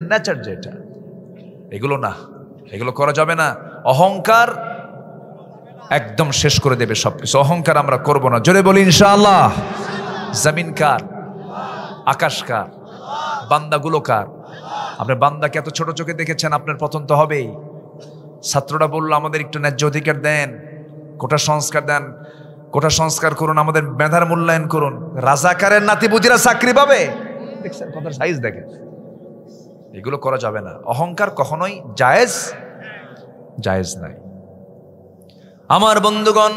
Nature যেটা, এগুলো না, এগুলো করা যাবে না। অহংকার একদম শেষ করে দেবে সবকিছু। অহংকার আমরা করব না। জোরে বলি ইনশাআল্লাহ। জমিন কার? আকাশ কার? বান্দাগুলো কার? আপনি বান্দাকে এত ছোট চোখে দেখেছেন, আপনার পতন তো হবেই। ছাত্ররা বললো আমাদের একটু ন্যায্য অধিকার দেন, কোটা সংস্কার দেন, কোটা সংস্কার করুন, আমাদের মেধার মূল্যায়ন করুন। রাজাকারের নাতিপুতিরা চাকরি পাবে? দেখছেন কথার সাইজ দেখেন। এগুলো করা যাবে না। অহংকার কখনোই জায়েজ জায়েজ নাই। আমার বন্ধুগণ,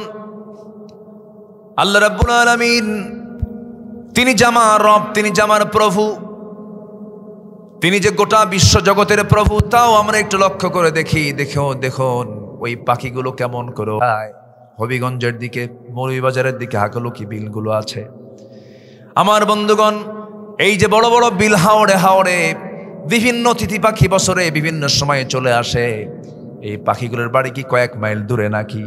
আল্লাহ রাব্বুল আলামিন তিনি জামার রব, তিনি জামার প্রভু, তিনি যে গোটা বিশ্ব জগতের প্রভু, তাও আমরা একটু লক্ষ্য করে দেখি। দেখুন ওই পাখিগুলো কেমন করে হবিগঞ্জের দিকে, মৌলভীবাজারের দিকে হাকালুকি বিলগুলো আছে। আমার বন্ধুগণ, এই যে বড় বড় বিল হাওড়ে হাওড়ে বিভিন্ন তিথি পাখি বছরে বিভিন্ন সময়ে চলে আসে, এই পাখিগুলোর বাড়ি কি কয়েক মাইল দূরে নাকি?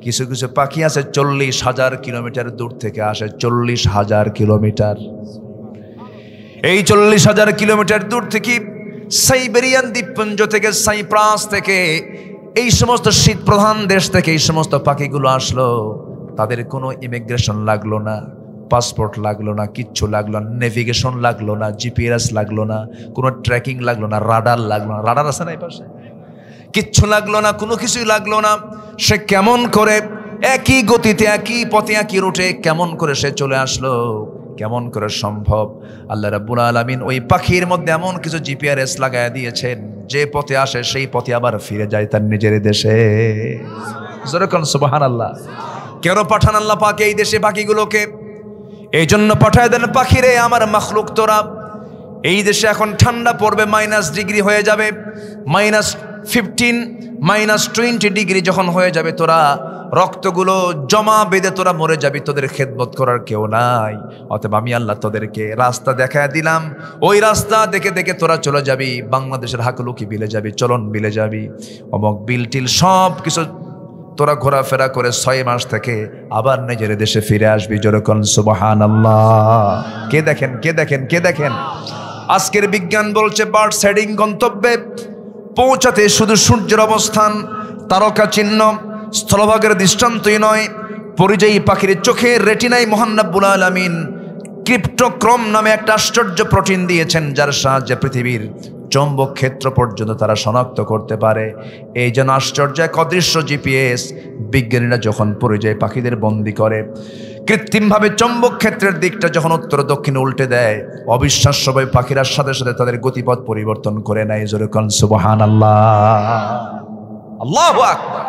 কিছু কিছু পাখি আছে 40,000 কিলোমিটার দূর থেকে আসে। 40,000 কিলোমিটার। এই 40,000 কিলোমিটার দূর থেকে, সাইবেরিয়ান দ্বীপপুঞ্জ থেকে, সাইপ্রাস থেকে, এই সমস্ত শীত প্রধান দেশ থেকে এই সমস্ত পাখিগুলো আসলো। তাদের কোনো ইমিগ্রেশন লাগলো না, পাসপোর্ট লাগলো না, কিচ্ছু লাগলো না, নেভিগেশন লাগলো না, জিপিএস লাগলো না, কোনো ট্র্যাকিং লাগলো না, রাডার লাগলো না। রাডার আছে না এই পাশে? কিচ্ছু লাগলো না, কোনো কিছুই লাগলো না। সে কেমন করে একই গতিতে, একই পথে, একই রুটে কেমন করে সে চলে আসলো? কেমন করে সম্ভব? আল্লাহ রাব্বুল আলামিন ওই পাখির মধ্যে এমন কিছু জিপিআরএস লাগায় দিয়েছেন, যে পথে আসে সেই পথে আবার ফিরে যায় তার নিজের দেশে। যেরকম সুবহানাল্লাহ। কেন পাঠান আল্লাহ পাক এই দেশে পাখিগুলোকে? এই জন্য পাঠায় দেন, পাখিরে আমার মাখলুক তোরা, এই দেশে এখন ঠান্ডা পড়বে, -ডিগ্রি হয়ে যাবে, -15, -20 ডিগ্রি যখন হয়ে যাবে, তোরা রক্তগুলো জমা বেঁধে তোরা মরে যাবি, তোদের খেদমত করার কেউ নাই। অতএব আমি আল্লাহ তোদেরকে রাস্তা দেখায় দিলাম, ওই রাস্তা দেখে দেখে তোরা চলে যাবি বাংলাদেশের হাকালুকি বিলে যাবি, চলন বিলে যাবি, অমক বিল টিল সব কিছু তোরা ঘোরাফেরা করে 6 মাস থেকে আবার নিজের দেশে ফিরে আসবি। যেরকম সুবহানাল্লাহ। কে দেখেন, কে দেখেন, কে দেখেন? আজকের বিজ্ঞান বলছে বার্ড সাইডিং গন্তব্যে পৌঁছাতে শুধু সূর্যের অবস্থান, তারকা চিহ্ন, স্থলভাগের দৃষ্টান্তই নয়, পরিযায়ী পাখির চোখের রেটিনায় মহান রব্বুল আলামিন ক্রিপ্টোক্রম নামে একটা আশ্চর্য প্রোটিন দিয়েছেন, যার সাহায্যে পৃথিবীর চৌম্বক ক্ষেত্র পর্যন্ত তারা শনাক্ত করতে পারে। এই যেন আশ্চর্য এক অদৃশ্য জিপিএস বিজ্ঞানীরা যখন পরিযায়ী পাখিদের বন্দি করে, কৃত্রিমভাবে চৌম্বক ক্ষেত্রের দিকটা যখন উত্তর দক্ষিণে উল্টে দেয়, অবিশ্বাস্যভাবে পাখিরা সাথে সাথে তাদের গতিপথ পরিবর্তন করে নেয়। যেরকম সুবহানাল্লাহ, আল্লাহু আকবার।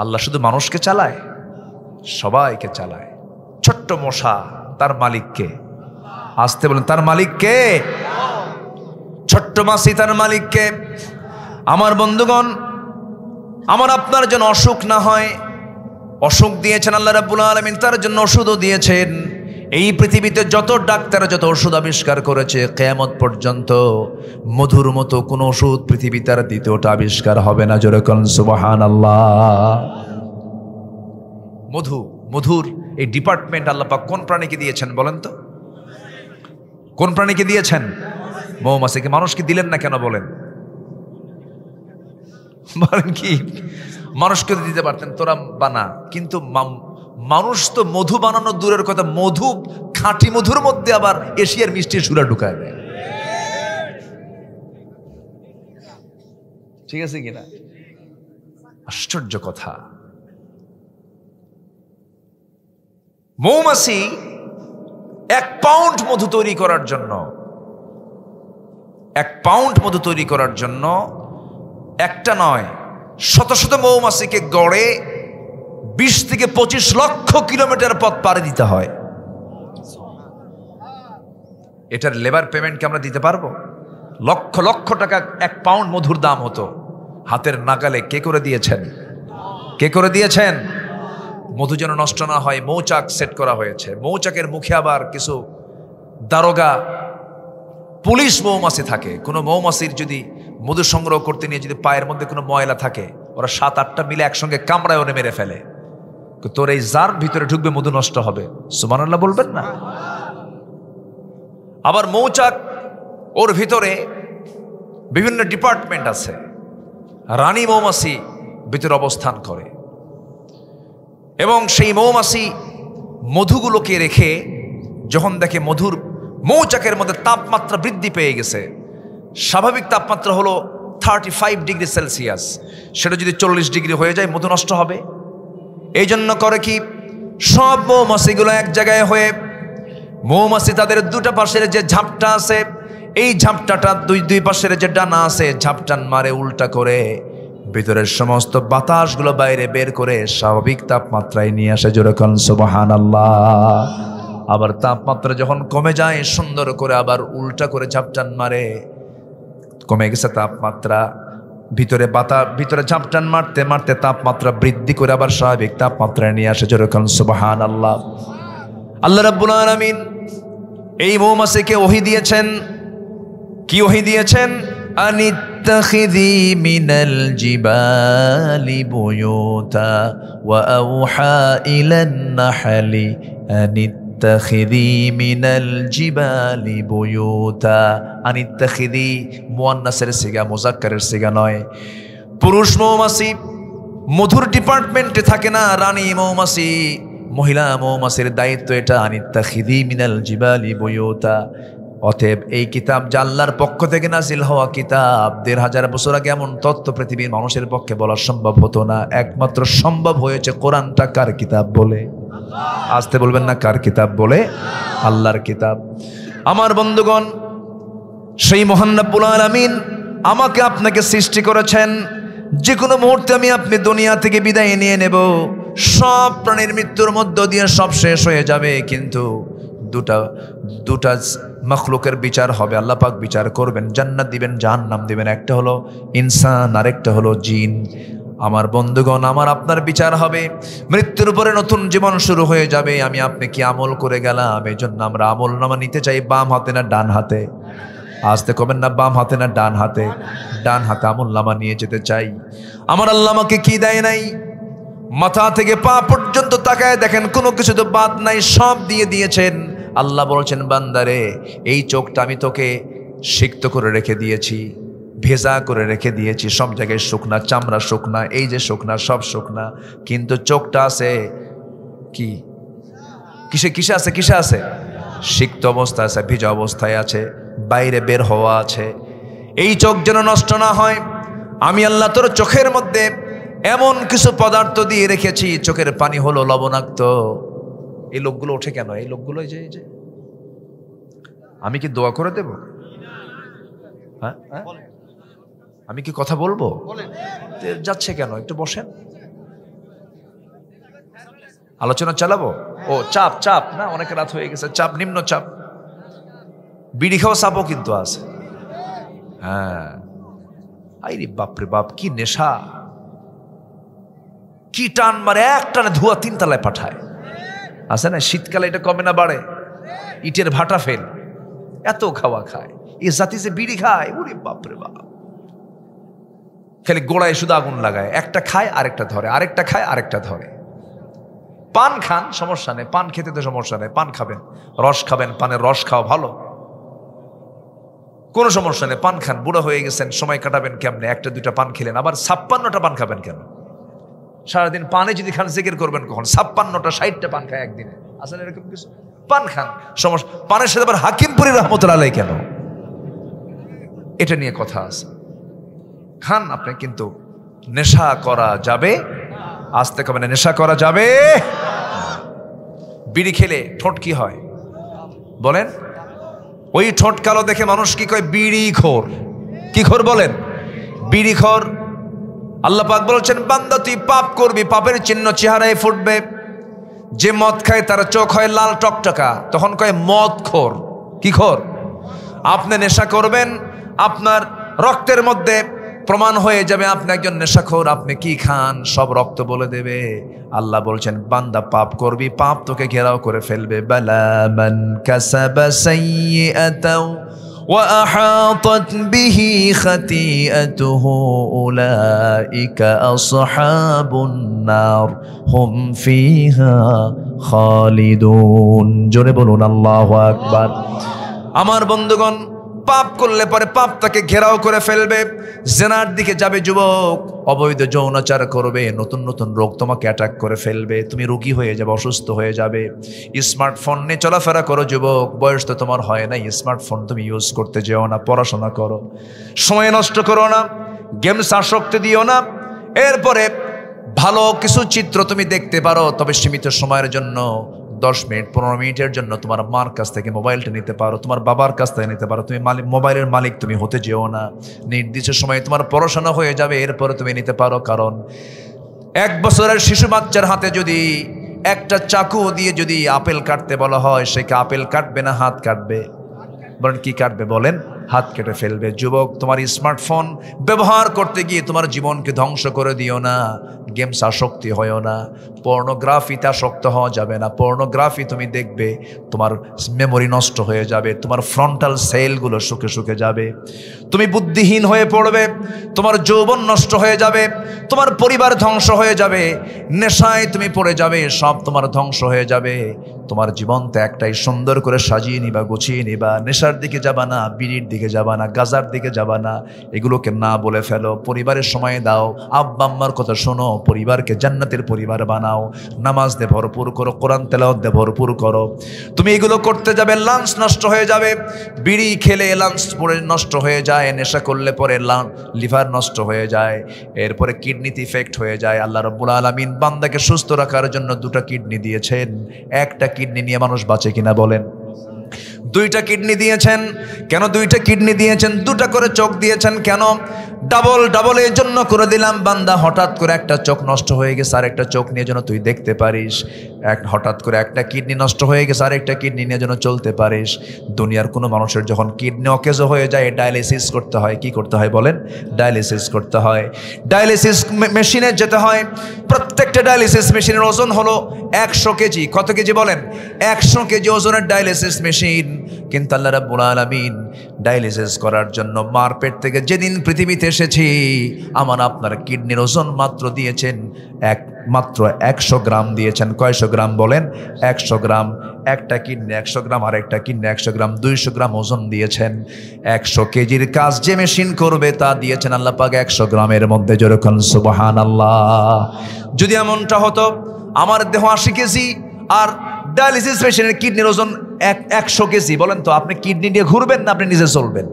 আল্লাহ শুধু মানুষকে চালায়? সবাইকে চালায়। ছোট্ট মশা, তার মালিককে? আসতে বলেন, তার মালিককে? ছোট্ট মাছি, তার মালিককে? আমার বন্ধুগণ, আমার আপনার যেন অসুখ না হয়, অসুখ দিয়েছেন আল্লাহ রাব্বুল আলামিন, তার জন্য ওষুধও দিয়েছেন। এই পৃথিবীতে যত ডাক্তার যত ওষুধ আবিষ্কার করেছে, কিয়ামত পর্যন্ত মধুর মতো কোন ওষুধ পৃথিবীতে আর দ্বিতীয়টা আবিষ্কার হবে না। যেরকম সুবহানাল্লাহ। মধুর এই ডিপার্টমেন্ট আল্লাহ পাক কোন প্রাণীকে দিয়েছেন বলেন তো? কোন প্রাণীকে দিয়েছেন? মৌমাছিকে। মানুষকে দিলেন না কেন বলেন? বলেন কি? মানুষকে দিতে পারতেন, তোরা বানা। কিন্তু মানুষ তো মধু বানানো দূরের কথা, মধু, খাঁটি মধুর মধ্যে আবার এশিয়ার মিষ্টির সুরা ঢুকায় দেয়। ঠিক আছে কিনা? আশ্চর্য কথা। মৌমাছি 1 পাউন্ড মধু তৈরি করার জন্য, 1 পাউন্ড মধু তৈরি করার জন্য একটা নয়, শত শত মৌমাছিকে গড়ে 20 থেকে 25 লক্ষ কিলোমিটার পথ পাড়ি দিতে হয়। এটার লেবার পেমেন্ট কি আমরা দিতে পারবো? লক্ষ লক্ষ টাকা 1 পাউন্ড মধুর দাম হতো। হাতের নাগালে কে করে দিয়েছেন? কে করে দিয়েছেন? মধু যেন নষ্ট না হয় মৌচাক সেট করা হয়েছে। মৌচাকের মুখে আবার কিছু দারোগা, পুলিশ মৌমাছি থাকে। কোনো মৌমাছির যদি মধু সংগ্রহ করতে নিয়ে যদি পায়ের মধ্যে কোনো ময়লা থাকে, ওরা 7-8টা মিলে একসঙ্গে কামড়ায় ওরে মেরে ফেলে। তোর এই জার ভিতরে ঢুকবে, মধু নষ্ট হবে। সুবহানাল্লাহ বলবেন না? আবার মৌচাক ওর ভিতরে বিভিন্ন ডিপার্টমেন্ট আছে। রানী মৌমাছি ভিতরে অবস্থান করে এবং সেই মৌমাছি মধুগুলোকে রেখে যখন দেখে মধুর মৌচাকের মধ্যে তাপমাত্রা বৃদ্ধি পেয়ে গেছে, স্বাভাবিক তাপমাত্রা হলো 35 ডিগ্রি সেলসিয়াস, সেটা যদি 40 ডিগ্রি হয়ে যায় মধু নষ্ট হবে। এই জন্য করে কি, সব মৌমাছিগুলো এক জায়গায় হয়ে মৌমাছি তাদের দুটা পাশের যে ঝাপটা আছে, এই ঝাপটাটা দুই পাশের যে ডানা আছে ঝাপটান মারে উল্টা করে ভিতরের সমস্ত বাতাসগুলো বাইরে বের করে স্বাভাবিক তাপমাত্রায় নিয়ে আসে। যেরকম সুবহানাল্লাহ। আবার তাপমাত্রা যখন কমে যায় সুন্দর করে আবার উল্টা করে ঝাপটান মারে, কমে গেছে তাপমাত্রা, ভিতরে ঝাপটান মারতে মারতে তাপমাত্রা বৃদ্ধি করে আবার স্বাভাবিক তাপমাত্রায় নিয়ে আসে। যেরকম সুবহানাল্লাহ। আল্লাহ রাব্বুল আলামিন এই মৌমাছিকে ওহী দিয়েছেন। কি ওহী দিয়েছেন? আনিত্তাখিযি মিনাল জিবালি বুয়ুতা ওয়া আওহা ইলান নাহলি আনিত্তাখিযি মিনাল জিবালি বুয়ুতা। আনিত্তাখিযি মুয়ান্নাসের সিগা, মুযাক্কারের সিগা নয়। পুরুষ মৌমাছি মধুর ডিপার্টমেন্টে থাকে না, রানী মৌমাছি মহিলা মৌমাছির দায়িত্ব এটা। আনিত্তাখিযি মিনাল জিবালি বুয়ুতা। অতএব এই কিতাব যা আল্লাহর পক্ষ থেকে নাজিল হওয়া কিতাব, ১৫০০ বছর আগে এমন তথ্য পৃথিবীর মানুষের পক্ষে বলা সম্ভব হতো না। একমাত্র সম্ভব হয়েছে কোরআনটা কার কিতাব বলে? আসতে বলবেন না, কার কিতাব বলে? আল্লাহর কিতাব। আমার বন্ধুগণ, সেই মহান রব্বুল আলামিন আমাকে আপনাকে সৃষ্টি করেছেন। যে কোনো মুহূর্তে আমি আপনি দুনিয়া থেকে বিদায় নিয়ে নেব। সব প্রাণীর মৃত্যুর মধ্য দিয়ে সব শেষ হয়ে যাবে, কিন্তু দুটা মখলুকের বিচার হবে। আল্লাহ পাক বিচার করবেন, জান্নাত দিবেন, জাহান্নাম দিবেন। একটা হলো ইনসান, আরেকটা হলো জিন। আমার বন্ধুগণ, আমার আপনার বিচার হবে। মৃত্যুর পরে নতুন জীবন শুরু হয়ে যাবে। আমি আপনি কি আমল করে গেলাম, এই জন্য আমরা আমল নামা নিতে চাই বাম হাতে না ডান হাতে? আসতে কবেন না, বাম হাতে না ডান হাতে? ডান হাতে আমল নামা নিয়ে যেতে চাই। আমার আল্লাহ আমাকে কি দেয় নাই? মাথা থেকে পা পর্যন্ত তাকায় দেখেন, কোনো কিছু তো বাদ নাই, সব দিয়ে দিয়েছেন। আল্লাহ বলছেন, বান্দারে এই চোখটা আমি তোকে সিক্ত করে রেখে দিয়েছি, ভেজা করে রেখে দিয়েছি। সব জায়গায় শুকনা, চামড়া শুকনা, এই যে শুকনা, সব শুকনা, কিন্তু চোখটা আছে কি? কিসে আছে? সিক্ত অবস্থায় আছে, ভেজা অবস্থায় আছে, বাইরে বের হওয়া আছে। এই চোখ যেন নষ্ট না হয়, আমি আল্লাহ তোর চোখের মধ্যে এমন কিছু পদার্থ দিয়ে রেখেছি, চোখের পানি হলো লবণাক্ত। এই লোকগুলো ওঠে কেন? এই লোকগুলো যে আমি কি দোয়া করে দেব? হ্যাঁ, আমি কি কথা বলবো? যাচ্ছে কেন? একটু বসেন, আলোচনা চালাবো। ও চাপ না, অনেক রাত হয়ে গেছে। চাপ, নিম্ন চাপ, বিড়ি খাওয়া চাপও কিন্তু আছে। হ্যাঁ, আইরে বাপরে বাপ, কি নেশা, কি টান মারে, এক টানে ধোয়া 3 তলায় পাঠায়। আছে না, শীতকালে এটা কমে না বাড়ে? ইটের ভাটা ফেল, এত খাওয়া খায় এই জাতি, যে বিড়ি খায়, ওরে বাপরে বাপ, খালি গোড়ায় শুধু আগুন লাগায়। একটা খায় আরেকটা ধরে, আরেকটা খায় আরেকটা ধরে। পান খান, সমস্যা নেই, পান খেতে তো সমস্যা নেই, পান খাবেন, রস খাবেন, পানের রস খাওয়া ভালো, কোনো সমস্যা নেই, পান খান। বুড়ো হয়ে গেছেন, সময় কাটাবেন কেমনে? 1-2টা পান খেলেন, আবার 56টা পান খাবেন কেন? সারাদিন পানে যদি খান, জিকির করবেন কখন? 56টা 60টা পান খায় একদিনে, আসলে এরকম কিছু? পান খান, সমস্যা। পানের সাথে আবার হাকিমপুরি রহমতুল্লাহ আলাইহি কেন? এটা নিয়ে কথা আছে। খান আপনি, কিন্তু নেশা করা যাবে? আসতে কবে না, নেশা করা যাবে? বিড়ি খেলে ঠোঁট কি হয় বলেন? ওই ঠোঁট কালো দেখে মানুষ কি কয়? বিড়ি খোর। কি খোর বলেন? বিড়ি খোর। আল্লাহ পাক বলছেন, বান্দা তুই পাপ করবি, পাপের চিহ্ন চেহারায় ফুটবে। যে মদ খায় তার চোখ হয় লাল টকটকা, তখন কয় মদ খোর। কি খোর? আপনি নেশা করবেন, আপনার রক্তের মধ্যে প্রমাণ হয়ে যাবে আপনি একজন নেশাখোর। আপনি কি খান সব রক্ত বলে দেবে। আল্লাহ বলছেন, বান্দা পাপ করবি, পাপ তোকে ঘেরাও করে ফেলবে। বালা মান কাসাবা সাইয়্যাতাও ওয়া আহাতাত বিহি খাতিআতুহু উলাইকা আসহাবুন নার হুম ফিহা খালিদুন। জোরে বলুন আল্লাহু আকবার। আমার বন্ধুগণ, পাপ করলে পরে পাপ তাকে ঘেরাও করে ফেলবে। জেনার দিকে যাবে যুবক, অবৈধ যৌনাচার করবে, নতুন নতুন রোগ তোমাকে অ্যাটাক করে ফেলবে, তুমি রোগী হয়ে যাবে, অসুস্থ হয়ে যাবে। স্মার্টফোন নিয়ে চলাফেরা করো যুবক, বয়স তো তোমার হয় না, স্মার্টফোন তুমি ইউজ করতে যেও না, পড়াশোনা করো, সময় নষ্ট করো না, গেমস আসক্তি দিও না। এরপরে ভালো কিছু চিত্র তুমি দেখতে পারো, তবে সীমিত সময়ের জন্য, 10 মিনিট 15 মিনিটের জন্য তোমার মার কাছ থেকে মোবাইলটা নিতে পারো, তোমার বাবার কাছ থেকে নিতে পারো। তুমি মোবাইলের মালিক তুমি হতে যেও না। নির্দিষ্ট সময়ে তোমার পড়াশোনা হয়ে যাবে, এরপরে তুমি নিতে পারো। কারণ 1 বছরের শিশু বাচ্চার হাতে যদি একটা চাকু দিয়ে যদি আপেল কাটতে বলা হয়, সে কি আপেল কাটবে না হাত কাটবে? বলেন কি কাটবে? বলেন হাত কেটে ফেলবে। যুবক, তোমার স্মার্টফোন ব্যবহার করতে গিয়ে তোমার জীবনকে ধ্বংস করে দিও না। গেমস আসক্তি হয়েও না, পর্নোগ্রাফিতে আসক্ত হওয়া যাবে না। পর্নোগ্রাফি তুমি দেখবে, তোমার মেমোরি নষ্ট হয়ে যাবে, তোমার ফ্রন্টাল সেলগুলো শুকে শুকে যাবে, তুমি বুদ্ধিহীন হয়ে পড়বে, তোমার যৌবন নষ্ট হয়ে যাবে, তোমার পরিবার ধ্বংস হয়ে যাবে, নেশায় তুমি পড়ে যাবে, সব তোমার ধ্বংস হয়ে যাবে। তোমার জীবনটা একটাই, সুন্দর করে সাজিয়ে নিবা, গুছিয়ে নিবা। নেশার দিকে যাবা না, বিড়ির দিকে যাবা না, গাজার দিকে যাবা না, এগুলোকে না বলে ফেলো। পরিবারের সময় দাও, আব্বা আম্মার কথা শোনো, পরিবারকে জান্নাতের পরিবার বানাও। নামাজ দিয়ে ভরপুর করো, কোরআন তেলাওয়াত দিয়ে ভরপুর করো। তুমি এগুলো করতে যাবে, লাঞ্চ নষ্ট হয়ে যাবে। বিড়ি খেলে লাঞ্চ পরে নষ্ট হয়ে যায়, নেশা করলে পরে লিভার নষ্ট হয়ে যায়, এরপরে কিডনিতে ইফেক্ট হয়ে যায়। আল্লাহ রাব্বুল আলামিন বান্দাকে সুস্থ রাখার জন্য 2টা কিডনি দিয়েছেন। একটা কিডনি নিয়ে মানুষ বাঁচে কিনা বলেন? 2টা কিডনি দিয়েছেন। কেন 2টা কিডনি দিয়েছেন? 2টা করে চোখ দিয়েছেন। কেন? ডাবল এর জন্য করে দিলাম। বান্দা, হঠাৎ করে একটা চোখ নষ্ট হয়ে গেছে, আরেকটা চোখ নিয়ে যেন তুই দেখতে পারিস। হঠাৎ করে একটা কিডনি নষ্ট হয়ে গেছে, আরেকটা কিডনি নিয়ে যেন চলতে পারিস। দুনিয়ার কোনো মানুষের যখন কিডনি অকেজ হয়ে যায়, ডায়ালিসিস করতে হয়। কি করতে হয় বলেন? ডায়ালিসিস করতে হয়। ডায়ালিসিস মেশিনে যেতে হয়। প্রত্যেকটা ডায়ালিসিস মেশিনের ওজন হলো 100 কেজি। কত কেজি বলেন? 100 কেজি ওজনের ডায়ালিসিস মেশিন। কিন্তু আল্লাহ রাব্বুল আলামিন ডায়ালিসিস করার জন্য মার পেট থেকে যেদিন পৃথিবীতে এসেছি, আমার আপনার কিডনির ওজন মাত্র দিয়েছেন মাত্র 100 গ্রাম দিয়েছেন। কয়শো গ্রাম বলেন? 100 গ্রাম। একটা কিডনি 100 গ্রাম, আর একটা কিডনি 100 গ্রাম, 200 গ্রাম ওজন দিয়েছেন। 100 কেজির কাজ যে মেশিন করবে তা দিয়েছেন আল্লাহ পাক 100 গ্রামের মধ্যে। যেরকম সুবহানাল্লাহ। যদি এমনটা হতো, আমার দেহ 80 কেজি আর ডায়ালিসিস মেশিনের কিডনির ওজন 100 কেজি, বলেন তো আপনি কিডনি নিয়ে ঘুরবেন না আপনি নিজে চলবেন?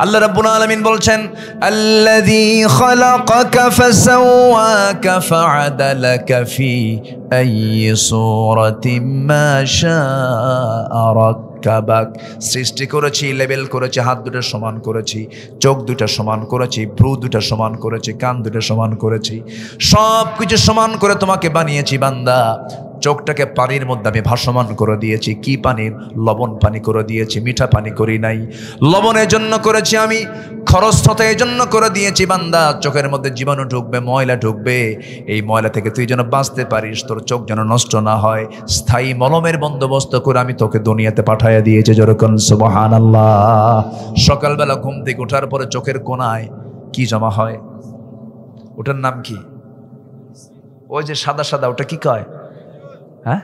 আল্লাহ রাব্বুল আলামিন বলছেন, আল্লাযী খালাকাকা ফাসাওয়াকা ফাআদালাকা ফি আইয়ি সূরাতিন মা শাআ রাক্কাবাক। সৃষ্টি করেছি, লেভেল করেছি, হাত 2টা সমান করেছি, চোখ 2টা সমান করেছি, ভ্রু 2টা সমান করেছি, কান 2টা সমান করেছি, সব কিছু সমান করে তোমাকে বানিয়েছি বান্দা। চোখটাকে পানির মধ্যে আমি ভাসমান করে দিয়েছি। কি পানি? লবণ পানি করে দিয়েছি, মিঠা পানি করি নাই। লবণের জন্য করেছি আমি, খরস্রোতা এই জন্য করে দিয়েছি বান্দা। চোখের মধ্যে জীবাণু ঢুকবে, ময়লা ঢুকবে, এই ময়লা থেকে তুই যেন বাঁচতে পারিস, তোর চোখ যেন নষ্ট না হয়, স্থায়ী মলমের বন্দোবস্ত করে আমি তোকে দুনিয়াতে পাঠাইয়া দিয়েছি। যেরকম সুবহানাল্লাহ। সকালবেলা ঘুম থেকে ওঠার পরে চোখের কোনায় কি জমা হয়? ওটার নাম কি? ওই যে সাদা সাদা, ওটা কি কয়? হ্যাঁ,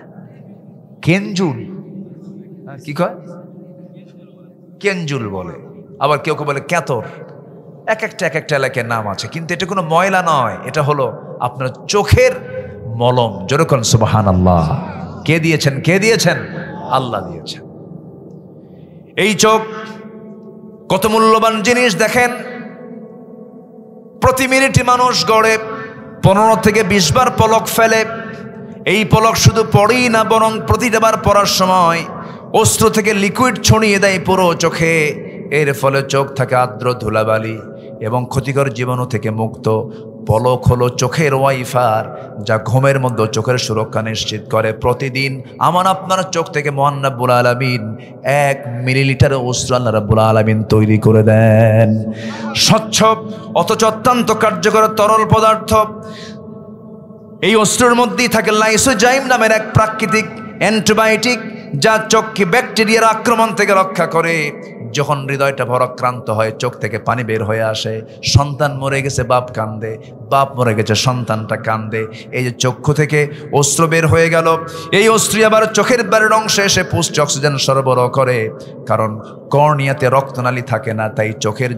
কেঞ্জুল। কি কয়? কেঞ্জুল বলে, আবার কেউ কেউ বলে ক্যাতর। এক একটা এলাকার নাম আছে, কিন্তু এটা কোনো ময়লা নয়, এটা হলো আপনার চোখের মলম। যেরকম সুবহানাল্লাহ। কে দিয়েছেন? কে দিয়েছেন? আল্লাহ দিয়েছেন। এই চোখ কত মূল্যবান জিনিস দেখেন। প্রতি মিনিটে মানুষ গড়ে 15 থেকে 20 বার পলক ফেলে। এই পলক শুধু পড়েই না, বরং প্রতিটা বার পড়ার সময় অশ্রু থেকে লিকুইড ছড়িয়ে দেয় পুরো চোখে। এর ফলে চোখ থাকে আর্দ্র ধুলাবালি এবং ক্ষতিকর জীবাণু থেকে মুক্ত। পলক হলো চোখের ওয়াইফার, যা ঘুমের মধ্যে চোখের সুরক্ষা নিশ্চিত করে। প্রতিদিন আমার আপনার চোখ থেকে মহান রাব্বুল আলামিন 1 মিলিলিটার অশ্রু আল্লাহ রাব্বুল আলামিন তৈরি করে দেন। স্বচ্ছ অথচ অত্যন্ত কার্যকর তরল পদার্থ। এই অস্ত্রের মধ্যেই থাকে লাইসোজাইম নামের এক প্রাকৃতিক অ্যান্টিবায়োটিক, যা চোখকে ব্যাকটেরিয়ার আক্রমণ থেকে রক্ষা করে। যখন হৃদয়টা ভারাক্রান্ত হয়, চোখ থেকে পানি বের হয়ে আসে। সন্তান মরে গেছে, বাপ কান্দে, বাপ মরে গেছে, সন্তানটা কান্দে। এই যে চক্ষু থেকে অশ্রু বের হয়ে গেল, এই অশ্রু আবার চোখের বাইরের অংশে এসে পুষ্ট অক্সিজেন সরবরাহ করে। কারণ কর্নিয়াতে রক্তনালী থাকে না, তাই চোখের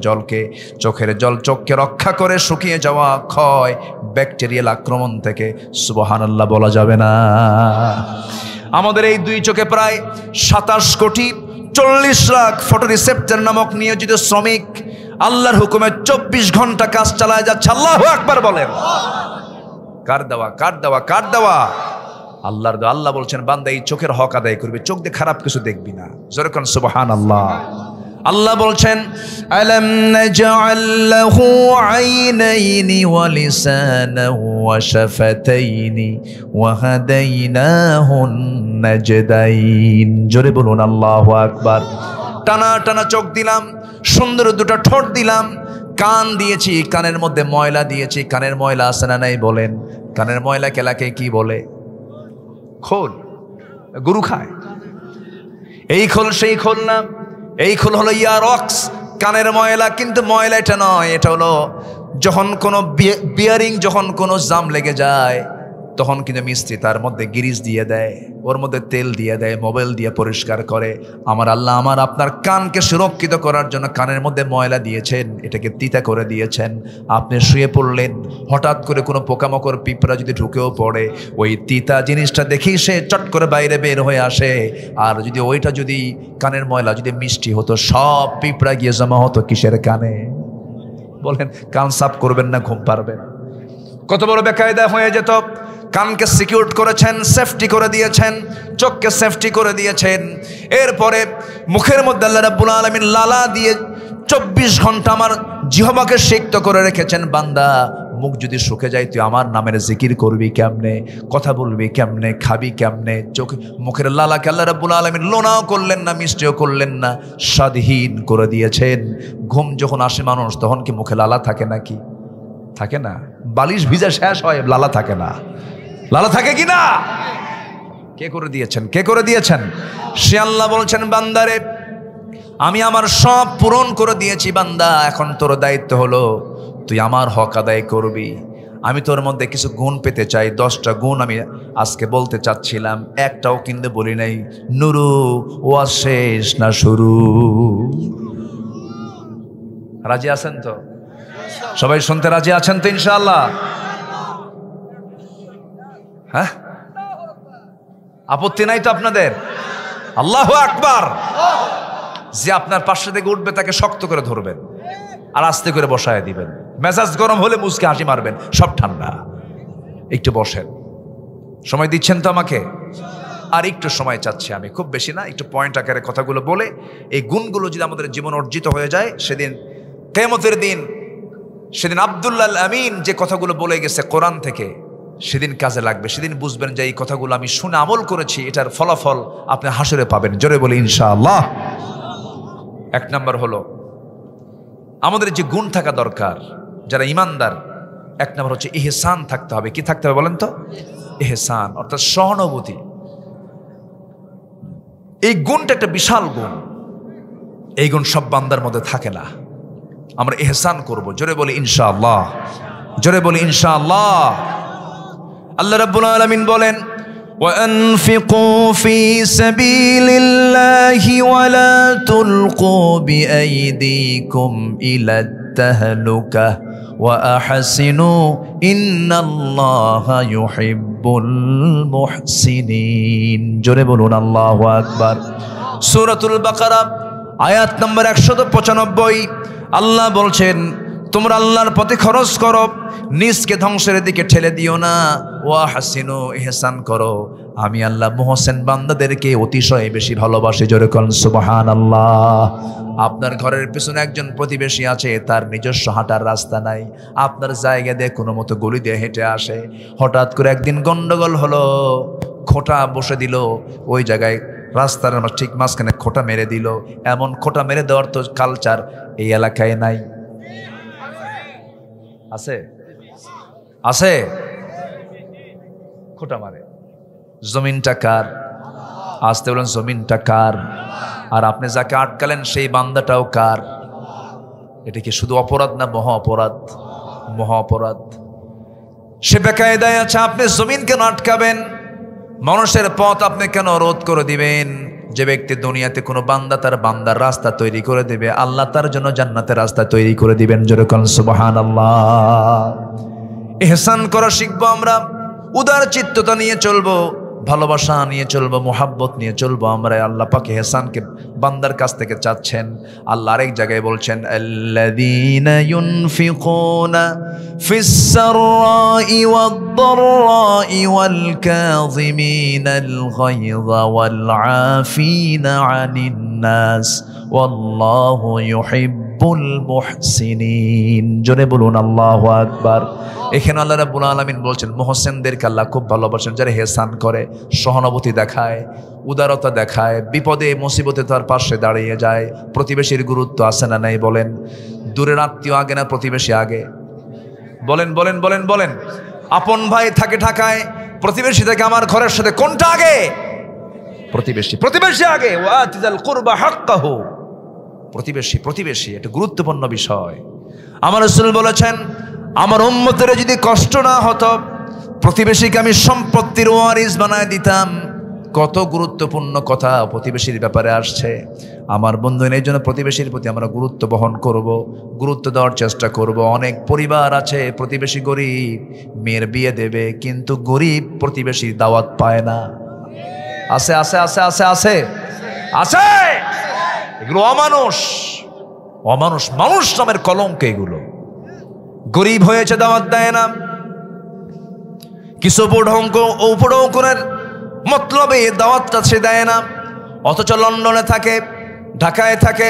জল চোখকে রক্ষা করে শুকিয়ে যাওয়া ক্ষয় ব্যাকটেরিয়াল আক্রমণ থেকে। সুবহানাল্লাহ বলা যাবে না? আমাদের এই দুই চোখে প্রায় 27 কোটি 40 লাখ ফটোরিসেপ্টর নামক নিয়োজিত শ্রমিক আল্লাহর হুকুমে 24 ঘন্টা কাজ চালায় যাচ্ছে। আল্লাহু আকবার বলেন। কার দেওয়া? আল্লাহর দেওয়া। আল্লাহ বলছেন, বান্দা এই চোখের হক আদায় করবে, চোখ দিয়ে খারাপ কিছু দেখবি না। জোরে কোন সুবহানাল্লাহ। আল্লাহ বলছেন, আলাম নাজআল লাহু আইনাইনি ওয়া লিসানাহু ওয়া শাফাতাইনি ওয়া হাদাইনাহুন নাজদাইন। জোরে বলুন আল্লাহু আকবার। টানা টানা চোখ দিলাম, সুন্দর দুটো ঠোঁট দিলাম, কান দিয়েছি, কানের মধ্যে ময়লা দিয়েছি। কানের ময়লা আছে না নাই বলেন? কানের ময়লা কেলাকে কি বলে? খোল। গরু খায় এই খোল, সেই খোল না। এই খোল হলো ইয়ারক্স, কানের ময়লা। কিন্তু ময়লা এটা নয়, এটা হলো যখন কোনো বিয়ারিং, যখন কোনো জাম লেগে যায়, তখন কিন্তু মিস্ত্রি তার মধ্যে গিরিজ দিয়ে দেয়, ওর মধ্যে তেল দিয়ে দেয়, মোবাইল দিয়ে পরিষ্কার করে। আমার আল্লাহ আমার আপনার কানকে সুরক্ষিত করার জন্য কানের মধ্যে ময়লা দিয়েছেন, এটাকে তিতা করে দিয়েছেন। আপনি শুয়ে পড়লেন, হঠাৎ করে কোনো পোকামাকড় পিঁপড়া যদি ঢুকেও পড়ে, ওই তিতা জিনিসটা দেখেই সে চট করে বাইরে বের হয়ে আসে। আর যদি ওইটা যদি কানের ময়লা যদি মিষ্টি হতো, সব পিঁপড়া গিয়ে জমা হতো কিসের কানে? বলেন, কান সাফ করবেন না ঘুম পারবেন? কত বড় বেকায়দা হয়ে যেত। কানকে সিকিউর করেছেন, সেফটি করে দিয়েছেন, চোখকে সেফটি করে দিয়েছেন। এরপরে মুখের মধ্যে আল্লাহ রাব্বুল আলামিন লালা দিয়ে 24 ঘন্টা আমার জিহ্বাকে সিক্ত করে রেখেছেন। বান্দা, মুখ যদি শুকে যায়, তুই আমার নামের জিকির করবি কেমনে? কথা বলবি কেমনে? খাবি কেমনে? চোখ মুখের লালাকে আল্লাহ রাব্বুল আলামিন লোনাও করলেন না, মিষ্টিও করলেন না, স্বাদহীন করে দিয়েছেন। ঘুম যখন আসে মানুষ, তখন কি মুখে লালা থাকে নাকি? থাকে না। বালিশ ভিজা শেষ হয়, লালা থাকে না। লালা থাকে কি না? কে করে দিয়েছেন? সে আল্লাহ বলছেন, বান্দারে আমি আমার সব পূরণ করে দিয়েছি। বান্দা, এখন তোর দায়িত্ব হলো তুই আমার হক আদায় করবি। আমি তোর মধ্যে কিছু গুণ পেতে চাই, 10টা গুণ আমি আজকে বলতে চাচ্ছিলাম, একটাও কিন্তু বলি নাই। নুরু ওয়াজ শেষ না শুরু। রাজি আছেন তো? সবাই শুনতে রাজি আছেন তো ইনশাআল্লাহ? হ্যাঁ, আপত্তি নাই তো আপনাদের? আল্লাহু আকবার। যে আপনার পাশে থেকে উঠবে তাকে শক্ত করে ধরবেন আর আস্তে করে বসায় দিবেন। মেজাজ গরম হলে মুচকে হাসি মারবেন, সব ঠান্ডা। একটু বসেন, সময় দিচ্ছেন তো আমাকে? আর একটু সময় চাচ্ছি আমি, খুব বেশি না, একটু পয়েন্ট আকারে কথাগুলো বলে এই গুণগুলো যদি আমাদের জীবন অর্জিত হয়ে যায়, সেদিন কিয়ামতের দিন, সেদিন আব্দুল্লাহ আমিন যে কথাগুলো বলে গেছে কোরআন থেকে, সেদিন কাজে লাগবে। সেদিন বুঝবেন যে এই কথাগুলো আমি শুনে আমল করেছি, এটার ফলাফল আপনি হাসরে পাবেন। জোরে বলি ইনশাআল্লাহ। 1 নম্বর হলো আমাদের যে গুণ থাকা দরকার, যারা ইমানদার, 1 নম্বর হচ্ছে ইহসান থাকতে হবে। কি থাকতে হবে বলেন তো? ইহসান, অর্থাৎ সহানুভূতি। এই গুণটা একটা বিশাল গুণ। এই গুণ সব বান্দার মধ্যে থাকে না। আমরা ইহসান করব। জোরে বলি ইনশাআল্লাহ। জোরে বলি ইনশাআল্লাহ। আল্লাহ রাব্বুল আলামিন বলেন, وَأَنفِقُوا فِي سَبِيلِ اللَّهِ وَلَا تُلْقُوا بِأَيْدِيكُمْ إِلَى التَّهْلُكَةِ وَأَحْسِنُوا إِنَّ اللَّهَ يُحِبُّ الْمُحْسِنِينَ। জোরে বলুন আল্লাহু আকবার। সূরাতুল বাকারা আয়াত নম্বর 195। আল্লাহ বলছেন, তোমরা আল্লাহর পথে খরচ করো, নিজকে ধ্বংসের দিকে ঠেলে দিও না। ওয়া হাসিনু, ইহসান করো। আমি আল্লাহ মুহসিন বান্দাদেরকে অতিশয় বেশি ভালোবাসি। জোরে কোন সুবহানাল্লাহ। আপনার ঘরের পিছনে একজন প্রতিবেশী আছে, তার নিজস্ব হাঁটার রাস্তা নাই, আপনার জায়গা দিয়ে কোনো মতো গলি দিয়ে হেঁটে আসে। হঠাৎ করে একদিন গন্ডগোল হলো, খোঁটা বসে দিল ওই জায়গায়, রাস্তার ঠিক মাঝখানে খোঁটা মেরে দিল। এমন খোঁটা মেরে দেওয়ার তো কালচার এই এলাকায় নাই। আছে? আছে? খোঁটা মারে। জমিনটা কার? আসতে বলেন, জমিনটা কার? আর আপনি যাকে আটকালেন সেই বান্দাটাও কার? এটা কি শুধু অপরাধ না মহা অপরাধ? মহা অপরাধ। সে বেকায়দায় আছে, আপনি জমিন কেন আটকাবেন? মানুষের পথ আপনি কেন রোধ করে দিবেন? যে ব্যক্তি দুনিয়াতে কোনো বান্দা তার বান্দার রাস্তা তৈরি করে দেবে, আল্লাহ তার জন্য জান্নাতের রাস্তা তৈরি করে দিবেন। জোরে কোন সুবহানাল্লাহ। ইহসান করা শিখবো আমরা, উদার চিত্ততা নিয়ে চলবো, ভালোবাসা নিয়ে চলবো, মোহাব্বত নিয়ে চলবো আমরা। আল্লাহ পাক ইহসানকে বান্দার কাছ থেকে চাচ্ছেন। আল্লাহ আরেক জায়গায় বলছেন, আল্লাযীনা ইউনফিকুনা ফিস সাররাই ওয়াদ-দাররাই ওয়াল কাযিমিনাল গায়যা ওয়াল আফিনা আনিন নাস ওয়াল্লাহু ইউহিব্বুল মুহসিনিন। জোরে বলুন আল্লাহু আকবার। এখানে আল্লাহ রাব্বুল আলামিন বলছেন মুহসিনদেরকে আল্লাহ খুব ভালোবাসেন, যারা ইহসান করে, সহানুভূতি দেখায়, উদারতা দেখায়, বিপদে মুসিবতে তার পাশে দাঁড়িয়ে যায়। প্রতিবেশীর গুরুত্ব আছে না নাই বলেন? দূরের আত্মীয় আগে না প্রতিবেশী আগে? বলেন বলেন বলেন বলেন। আপন ভাই থাকে ঢাকায়, প্রতিবেশী থেকে আমার ঘরের সাথে কোনটা আগে? প্রতিবেশী। প্রতিবেশী আগে। ওয়াতিজাল কুরবা হাক্কাহু। প্রতিবেশী প্রতিবেশী এটা গুরুত্বপূর্ণ বিষয়। আমার রাসূল বলেছেন, আমার উম্মতের যদি কষ্ট না হতো, প্রতিবেশীকে আমি সম্পত্তির ওয়ারিস বানায় দিতাম। কত গুরুত্বপূর্ণ কথা প্রতিবেশীর ব্যাপারে আসছে। আমার বন্ধু, এই জন্য প্রতিবেশীর প্রতি আমরা গুরুত্ব বহন করব, গুরুত্ব দেওয়ার চেষ্টা করব। অনেক পরিবার আছে প্রতিবেশী গরিব, মেয়ের বিয়ে দেবে, কিন্তু গরিব প্রতিবেশীর দাওয়াত পায় না। আছে আছে আছে আছে আছে আছে। এগুলো অমানুষ, অমানুষ, মানুষ নামের কলঙ্ক এগুলো। গরিব হয়েছে দাওয়াত দেয় না, কিছু উপঢৌকনের মতলবে দাওয়াতটা সে দেয় না। অথচ লন্ডনে থাকে, ঢাকায় থাকে,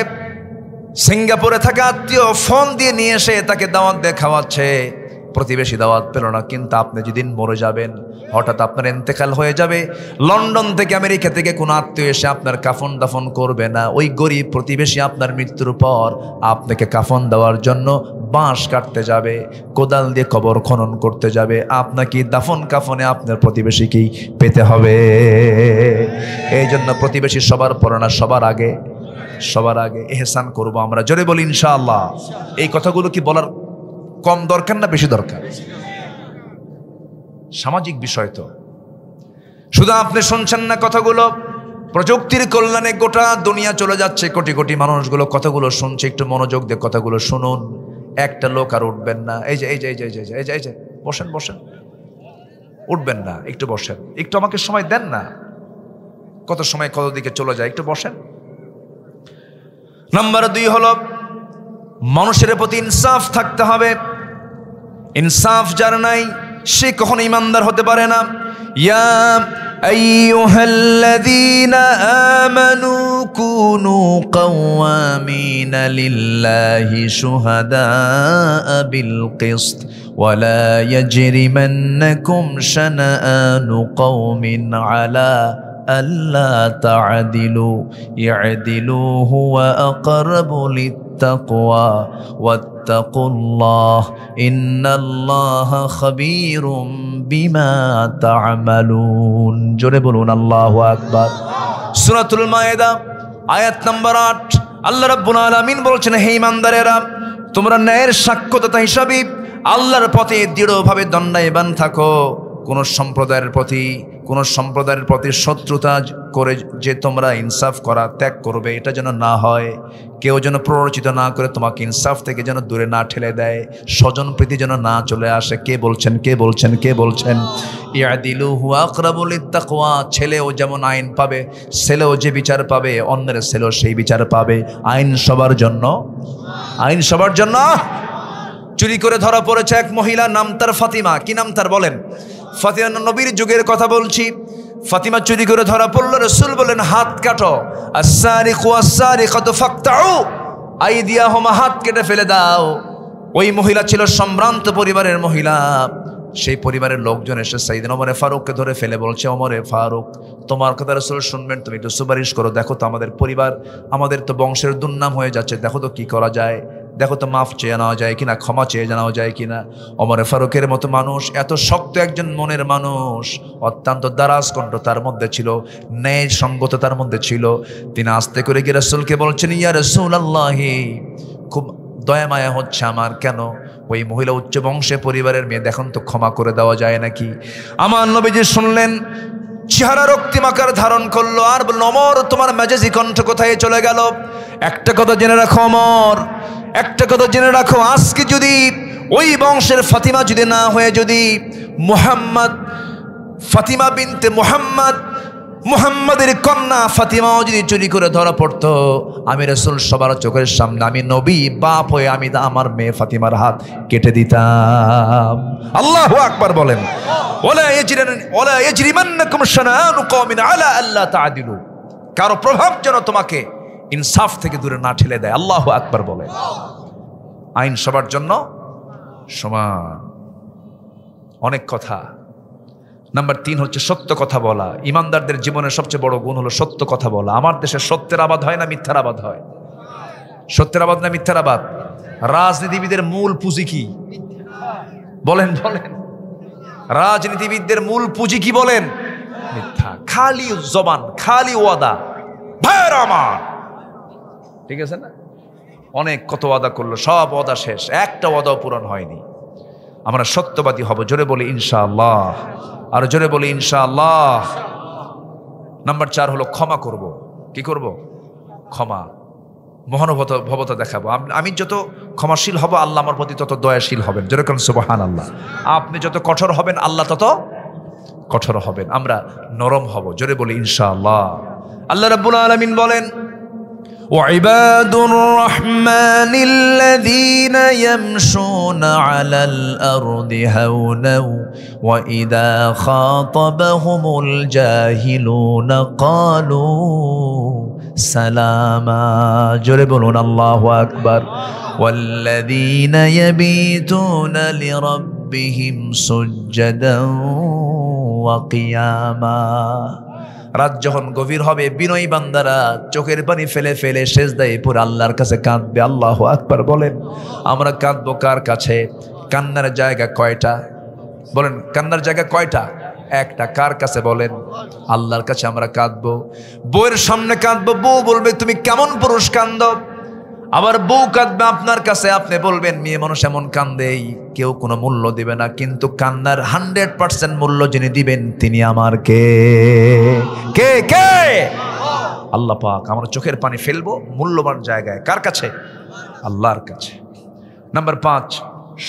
সিঙ্গাপুরে থাকে, আত্মীয় ফোন দিয়ে নিয়ে এসে তাকে দাওয়াত দিয়ে খাওয়াচ্ছে। প্রতিবেশী দাওয়াত পেল না। কিন্তু আপনি যেদিন মরে যাবেন, হঠাৎ আপনার ইন্তেকাল হয়ে যাবে, লন্ডন থেকে আমেরিকা থেকে কোনো আত্মীয় এসে আপনার কাফন দাফন করবে না। ওই গরিব প্রতিবেশী আপনার মৃত্যুর পর আপনাকে কাফন দেওয়ার জন্য বাঁশ কাটতে যাবে, কোদাল দিয়ে কবর খনন করতে যাবে। আপনাকে দাফন কাফনে আপনার প্রতিবেশীকেই পেতে হবে। এই জন্য প্রতিবেশী সবার পরে না, সবার আগে, সবার আগে ইহসান করব আমরা। জোরে বলি ইনশাআল্লাহ। এই কথাগুলো কি বলার কম দরকার না বেশি দরকার? সামাজিক বিষয় তো। শুধু আপনি শুনছেন না কথাগুলো, প্রযুক্তির কল্যাণে গোটা দুনিয়া চলে যাচ্ছে, কোটি কোটি মানুষগুলো কথাগুলো শুনছে। একটু মনোযোগ দিয়ে কথাগুলো শুনুন। একটা লোক আর উঠবেন না। এই যে এই যে এই যে এই যে এই যে এই যে বসেন বসেন, উঠবেন না, একটু বসেন। একটু আমাকে সময় দেন না, কত সময় কত দিকে চলে যায়, একটু বসেন। নাম্বার 2 হলো মানুষের প্রতি ইনসাফ থাকতে হবে। ইনসাফ যার নাই সে কখনো ইমানদার হতে পারে না। ইয়া আইয়ুহাল্লাযীনা আমানু কুনু কাওয়ামিনা লিল্লাহি শুহাদাআ বিল কিসত ওয়া লা ইয়াজরিমান্নাকুম শানাআনু কওমিন আলা আল্লা তা'দিলু ইয়া'দিলু হুয়া আকরাবু লিত্তাকওয়া ওয়াত্তাকুল্লাহ ইন্নাল্লাহা খাবীরুম বিমা তা'মালুন। জোরে বলুন আল্লাহু আকবার। সূরাতুল মায়েদা আয়াত নাম্বার 8 আল্লাহ রাব্বুল আলামিন বলছেন, হে ঈমানদারেরা, তোমরা ন্যায়ের সাক্ষ্যদাতা হিসাবে আল্লাহর পথে দৃঢ়ভাবে দণ্ডায়মান থাকো। কোন সম্প্রদায়ের প্রতি শত্রুতা করে যে তোমরা ইনসাফ করা ত্যাগ করবে, এটা যেন না হয়। কেউ যেন প্ররোচিত না করে তোমাকে ইনসাফ থেকে যেন দূরে না ঠেলে দেয়, স্বজন প্রীতি যেন না চলে আসে। কে বলছেন কে বলছেন কে বলছেন? ইয়াদিলু হুয়া আকরাবু লিত্তাকওয়া। ছেলেও যেমন আইন পাবে, ছেলেও যে বিচার পাবে, অন্যের ছেলেও সেই বিচার পাবে। আইন সবার জন্য, আইন সবার জন্য। চুরি করে ধরা পড়েছে এক মহিলা, নাম তার ফাতিমা। কি নাম তার বলেন? ফাতিমা। নবীর যুগের কথা বলছি। ফাতিমা চুরি করে ধরা পড়ল, রাসূল বলেন হাত কাটো। আস-সারিকু ওয়াস-সারিকাতু ফাকতাউ আইদিয়াহুমা, হাত কেটে ফেলে দাও। ওই মহিলা ছিল সম্ভ্রান্ত পরিবারের মহিলা। সেই পরিবারের লোকজন এসে সাইয়েদনা ওমর ফারুককে ধরে ফেলে বলছে, ওমর ফারুক, তোমার কথা রাসূল শুনবেন, তুমি একটু সুপারিশ করো। দেখো তো আমাদের পরিবার, আমাদের তো বংশের দুর্নাম হয়ে যাচ্ছে, দেখো তো কি করা যায়। দেখো তো মাফ চেয়ে নেওয়া যায় কিনা, ক্ষমা চেয়ে নেওয়া যায় কিনা। ওমর ফারুকের মতো মানুষ, এত শক্ত একজন মনের মানুষ, অত্যন্ত দারাজ কণ্ঠ তার মধ্যে ছিল, ন্যায় সঙ্গত তার মধ্যে ছিল। তিনি আস্তে করে গিয়ে রাসূলকে বলছেন, ইয়া রাসূলুল্লাহ, খুব দয়া মায়া হচ্ছে আমার, কেন? ওই মহিলা উচ্চ বংশে পরিবারের মেয়ে, দেখুন তো ক্ষমা করে দেওয়া যায় নাকি? আমার নবীজি শুনলেন, চেহারা রক্তিম আকার ধারণ করলো, আর বলল, ওমর তোমার মেজাজি কণ্ঠ কোথায় চলে গেল? একটা কথা জেনে রাখো ওমর, একটা কথা জেনে রাখো, আজকে যদি ওই বংশের ফাতিমা যদি না হয়ে যদি মুহাম্মদ, ফাতিমা বিনতে মুহাম্মদ, মুহাম্মাদের কন্যা ফাতিমাও যদি চুরি করে ধরা পড়তো, আমি রাসূল সবার চোখের সামনে, আমি নবী বাপ হয়ে আমি আমার মেয়ে ফাতিমার হাত কেটে দিতাম। আল্লাহু আকবার বলেন। ওয়ালা ইয়াজরিমান্নাকুম শানাআনু কওমিন আলা আল্লা তা'দিলু, কারো প্রভাব যেন তোমাকে ইনসাফ থেকে দূরে না ঠেলে দেয়। আল্লাহু আকবার বলেন। আইন সবার জন্য সমান। অনেক কথা। নাম্বার 3 হচ্ছে সত্য কথা বলা। ইমানদারদের জীবনের সবচেয়ে বড় গুণ হলো সত্য কথা বলা। আমার দেশে সত্যের আবাদ হয় না মিথ্যার আবাদ হয়? সত্যের আবাদ না মিথ্যার আবাদ? রাজনীতিবিদের মূল পুঁজি কি বলেন? বলেন, রাজনীতিবিদদের মূল পুঁজি কি বলেন? মিথ্যা। খালি জবান, খালি ওয়াদা। ভাইয়ের আমার, ঠিক আছে না? অনেক কত ওয়াদা করলো, সব ওয়াদা শেষ, একটা ওয়াদাও পূরণ হয়নি। আমরা সত্যবাদী হব। জোরে বলি ইনশাআল্লাহ, আর জোরে বলি ইনশাআল্লাহ। নাম্বার 4 হলো ক্ষমা করব। কি করব? ক্ষমা, মহানুভবতা দেখাবো। আমি যত ক্ষমাশীল হব, আল্লাহ আমার প্রতি তত দয়াশীল হবেন। জোরে বলেন সুবহানাল্লাহ। আপনি যত কঠোর হবেন, আল্লাহ তত কঠোর হবেন। আমরা নরম হব। জোরে বলি ইনশাআল্লাহ। আল্লাহ রাব্বুল আলামিন বলেন, وعباد الرحمن الذين يمشون على الأرض هونا وإذا خاطبهم الجاهلون قالوا سلاما। جل بلون الله أكبر। والذين يبيتون لربهم سجدا وقياما। রাত যখন গভীর হবে, বিনয়ী বান্দারা চোখের পানি ফেলে ফেলে সেজদায় পড়ে আল্লাহর কাছে কাঁদবে। আল্লাহু আকবার বলেন। আমরা কাঁদবো কার কাছে? কান্নার জায়গা কয়টা বলেন? কান্নার জায়গা কয়টা? একটা। কার কাছে বলেন? আল্লাহর কাছে আমরা কাঁদবো। বউয়ের সামনে কাঁদবো, বউ বলবে তুমি কেমন পুরুষ কান্দ। আবার বউ কাঁদবে আপনার কাছে, আপনি বলবেন মেয়ে মানুষ এমন কান্দেই, কেউ কোনো মূল্য দিবে না। কিন্তু কান্নার 100% মূল্য যিনি দিবেন তিনি আমার কে? কে কে? আল্লাহ পাক। আমরা চোখের পানি ফেলবো মূল্যবান জায়গায়, কার কাছে? আল্লাহর কাছে। নাম্বার 5,